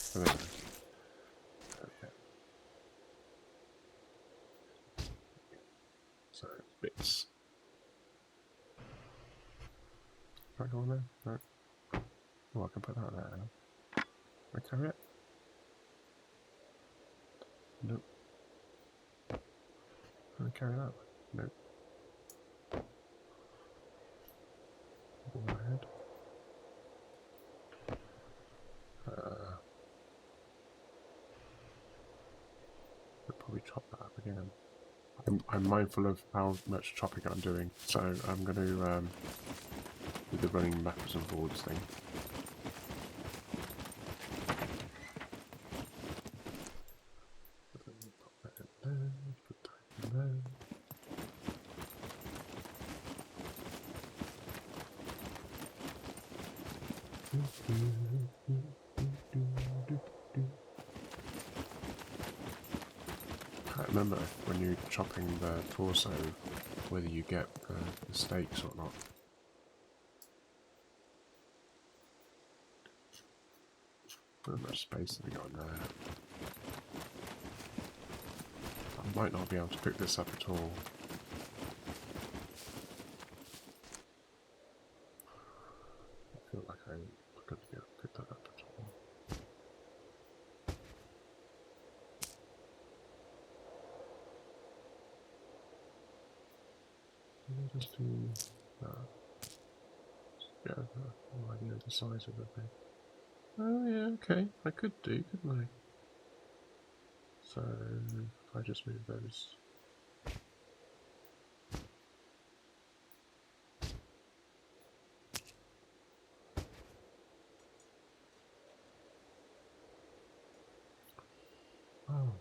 So bits. Can I go on there? No. Oh, I can put that there now. Can I carry it? Nope. Can I carry that? Nope. Go ahead. I'll probably chop that up again. I'm mindful of how much chopping I'm doing, so I'm going to do the running backwards and forwards thing. Pop that in there, put that in there. I can't remember when you're chopping the torso whether you get the steaks or not. How much space have we got in there? I might not be able to cook this up at all. I feel like I'm not going to be able to cook that up at all. Let me just do that. Yeah, no idea the size of the thing. Oh yeah, okay. I could do, couldn't I? So if I just move those. Oh.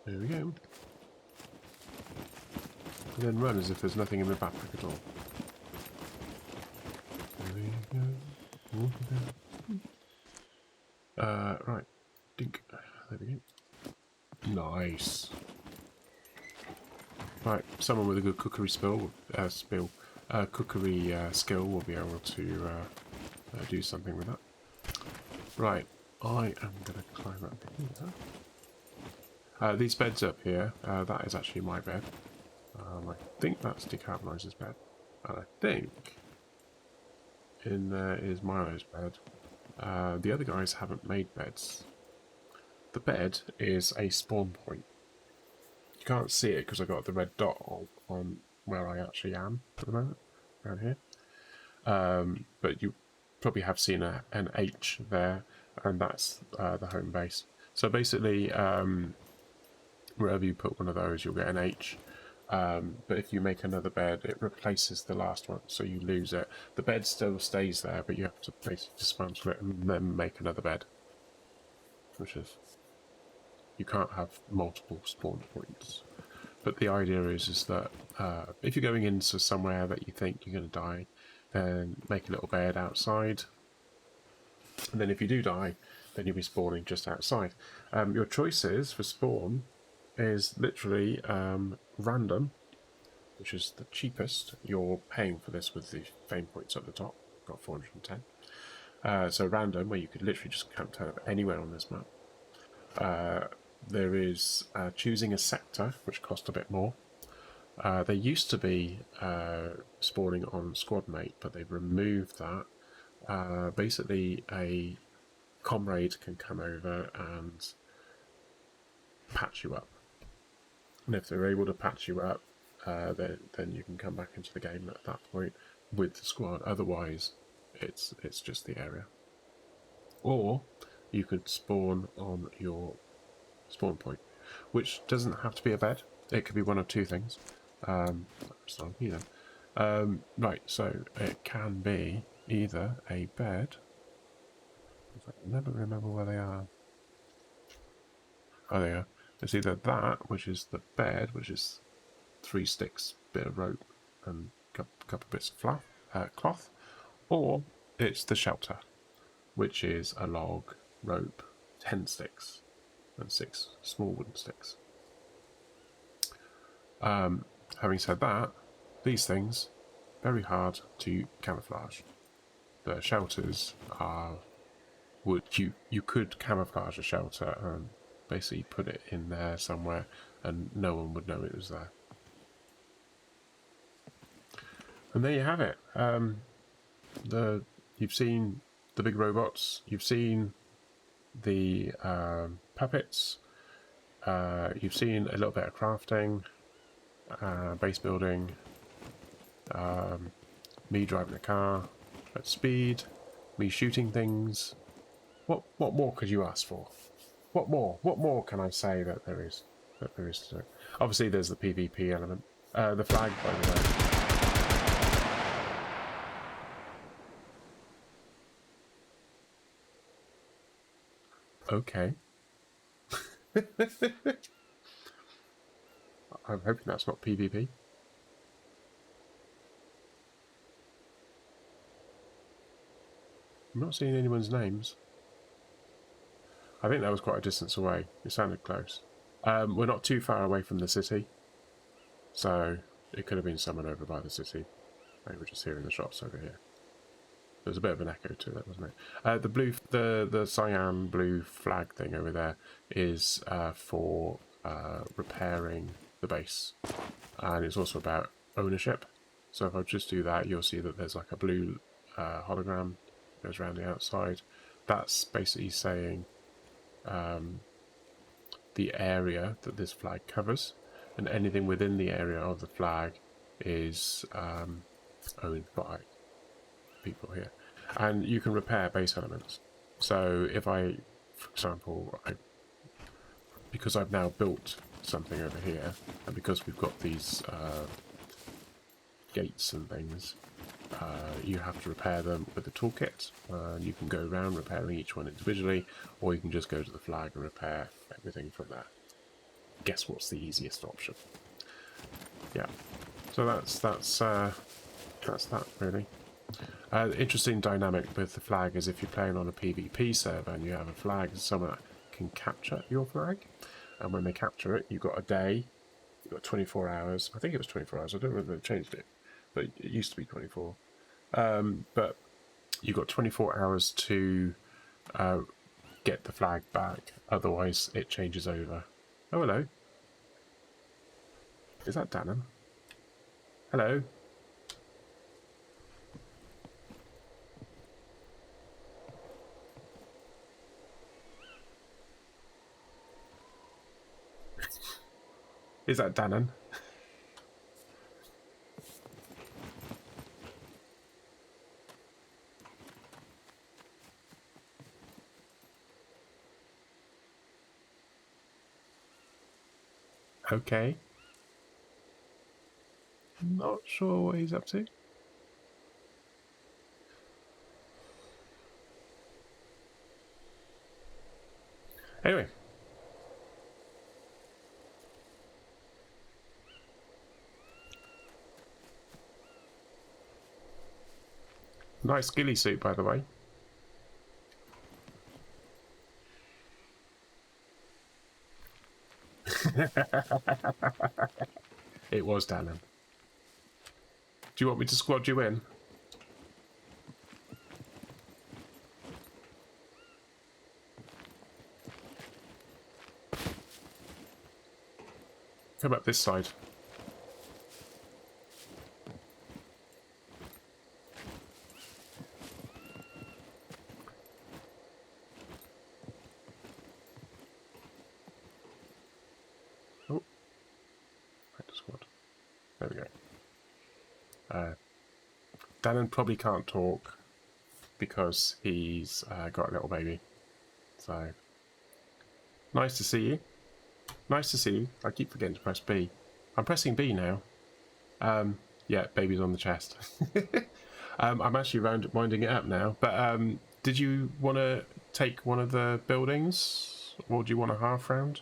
There we go. And then run as if there's nothing in the backpack at all. There we go. Walk down. Right. Dink. There we go. Nice. Right, someone with a good cookery cookery skill will be able to do something with that. Right, I am going to climb up here. These beds up here, that is actually my bed. I think that's Decarboniser's bed. And I think in there is Milo's bed. The other guys haven't made beds. The bed is a spawn point. You can't see it because I got the red dot on where I actually am at the moment, around here. But you probably have seen an H there, and that's the home base. So basically, wherever you put one of those, you'll get an H. But if you make another bed, it replaces the last one, so you lose it. The bed still stays there, but you have to basically dismantle it and then make another bed. Which is... you can't have multiple spawn points. But the idea is that if you're going into somewhere that you think you're going to die, then make a little bed outside. And then if you do die, then you'll be spawning just outside. Your choices for spawn is literally random, which is the cheapest. You're paying for this with the fame points at the top. Got 410. So random, where you could literally just camp out anywhere on this map. There is choosing a sector, which cost a bit more. There used to be spawning on squad mate, but they've removed that. Basically, a comrade can come over and patch you up. And if they're able to patch you up, then you can come back into the game at that point with the squad. Otherwise, it's just the area. Or you could spawn on your spawn point, which doesn't have to be a bed. It could be one of two things. It's not either. Right, so it can be either a bed. I can never remember where they are. Oh, they are. It's either that, which is the bed, which is 3 sticks, bit of rope, and a couple bits of cloth, or it's the shelter, which is a log, rope, 10 sticks, and 6 small wooden sticks. Having said that, these things, very hard to camouflage. The shelters are you could camouflage a shelter and basically put it in there somewhere, and no one would know it was there. And there you have it. You've seen the big robots. You've seen the puppets. You've seen a little bit of crafting, base building, me driving a car at speed, me shooting things. What more could you ask for? What more? What more can I say that there is? That there is to do? Obviously, there's the PvP element. The flag, by the way. Okay. I'm hoping that's not PvP. I'm not seeing anyone's names. I think that was quite a distance away. It sounded close. We're not too far away from the city, so it could have been someone over by the city. Maybe we're just hearing the shots over here. There's a bit of an echo to that, wasn't it? The cyan blue flag thing over there is for repairing the base, and it's also about ownership. So if I just do that, you'll see that there's like a blue hologram that goes around the outside. That's basically saying the area that this flag covers, and anything within the area of the flag is owned by people here. And you can repair base elements. So if I, for example, because I've now built something over here, and because we've got these gates and things, you have to repair them with the toolkit. You can go around repairing each one individually, or you can just go to the flag and repair everything from there. Guess what's the easiest option? Yeah. So that's that really. Interesting dynamic with the flag is if you're playing on a PvP server and you have a flag, someone can capture your flag, and when they capture it, you've got a day, you've got 24 hours. I think it was 24 hours. I don't know whether they changed it, but it used to be 24. But you've got 24 hours to get the flag back, otherwise it changes over. Oh, hello. Is that Dannon? Hello. Is that Dannon? Okay. Not sure what he's up to. Anyway. Nice ghillie suit, by the way. It was Dannon. Do you want me to squad you in? Come up this side. Oh, right to squad. There we go. Dannon probably can't talk because he's got a little baby. So, nice to see you. Nice to see you. I keep forgetting to press B. I'm pressing B now. Yeah, baby's on the chest. I'm actually winding it up now. But did you want to take one of the buildings? Or do you want a half round?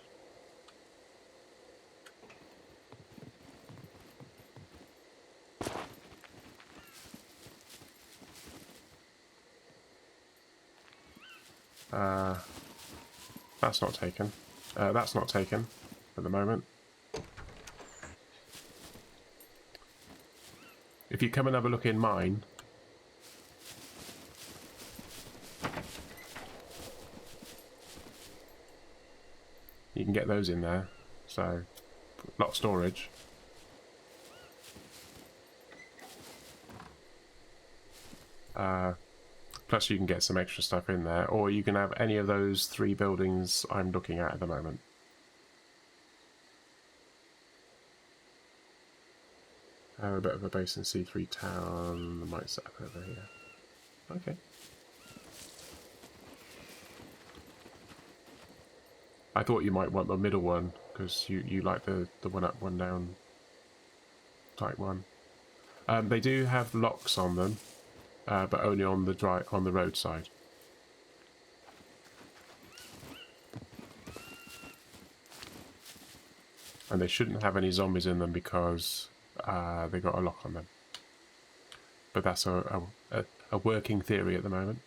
That's not taken. That's not taken at the moment. If you come and have a look in mine. You can get those in there, so a lot of storage. Plus you can get some extra stuff in there, or you can have any of those 3 buildings I'm looking at the moment. Have a bit of a base in C3 town. I might set up over here. Okay. I thought you might want the middle one, because you like the one up, one down type one. They do have locks on them, but only on the roadside. And they shouldn't have any zombies in them because they got a lock on them. But that's a working theory at the moment.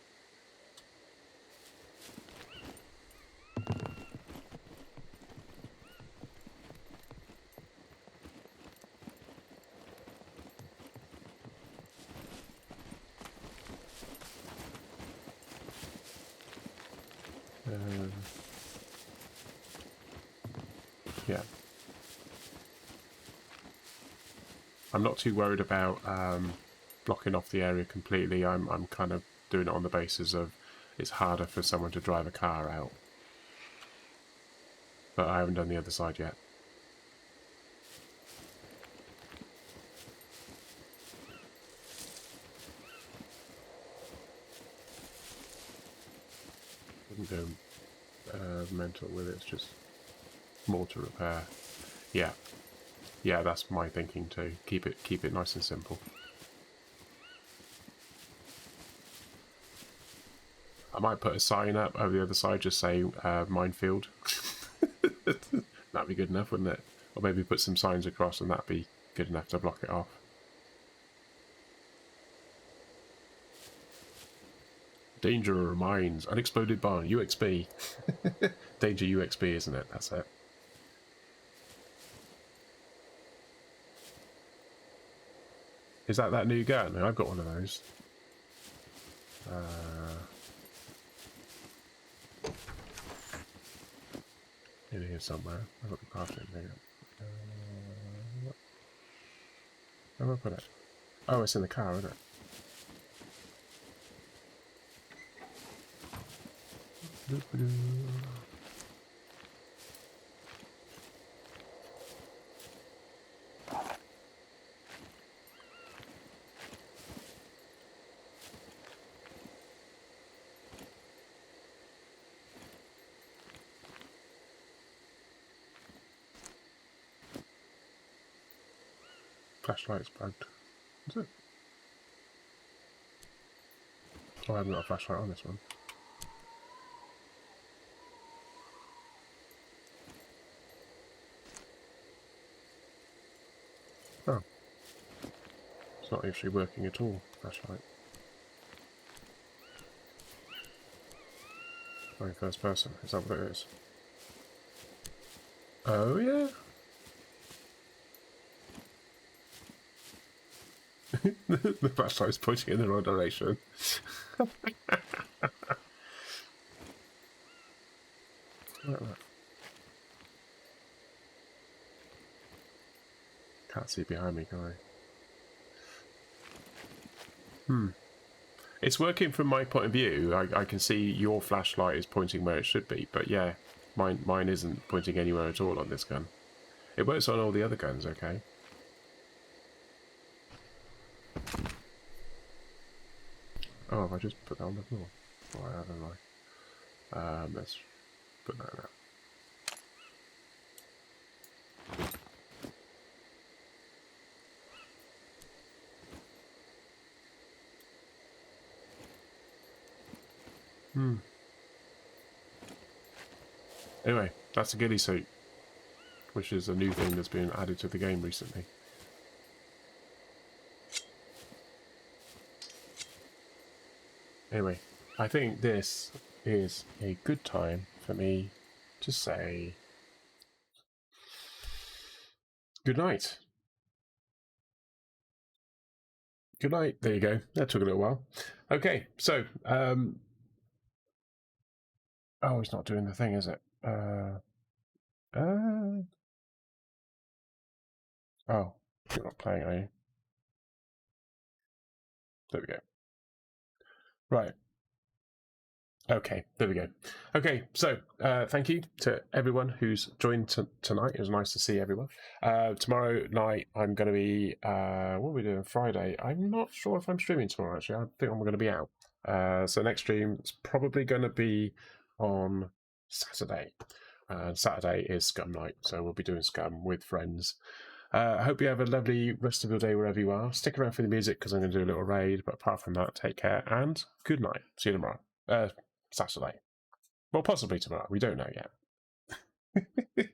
Yeah. I'm not too worried about blocking off the area completely. I'm kind of doing it on the basis of it's harder for someone to drive a car out. But I haven't done the other side yet. Wouldn't go mental with it, it's just more to repair. Yeah. Yeah, that's my thinking too. Keep it nice and simple. I might put a sign up over the other side, just say minefield. That'd be good enough, wouldn't it? Or maybe put some signs across and that'd be good enough to block it off. Danger of mines, unexploded barn, UXB. Danger UXB, isn't it? That's it. Is that new gun? I've got one of those. In here somewhere. I've got the crafting thing. Where have I put it? Oh, it's in the car, isn't it? Flashlight's bugged. Is it? Oh, I haven't got a flashlight on this one. Oh. It's not actually working at all, flashlight. Going first person, is that what it is? Oh yeah? The flashlight's pointing in the wrong direction. Can't see behind me, can I? It's working from my point of view. I can see your flashlight is pointing where it should be, but yeah, mine isn't pointing anywhere at all on this gun. It works on all the other guns, okay? Oh, have I just put that on the floor? Oh, I haven't I? Let's put that out. Anyway, that's a ghillie suit, which is a new thing that's been added to the game recently. Anyway, I think this is a good time for me to say good night. Good night. There you go. That took a little while. Okay, so oh, it's not doing the thing, is it? Oh, you're not playing, are you? There we go. Right. Okay, there we go. Okay, so thank you to everyone who's joined tonight. It was nice to see everyone. Tomorrow night, I'm going to be. What are we doing Friday? I'm not sure if I'm streaming tomorrow, actually. I think I'm going to be out. So next stream is probably going to be on Saturday. Saturday is Scum night, so we'll be doing Scum with friends. I hope you have a lovely rest of your day wherever you are. Stick around for the music because I'm going to do a little raid. But apart from that, take care and good night. See you tomorrow. Saturday. Well, possibly tomorrow. We don't know yet.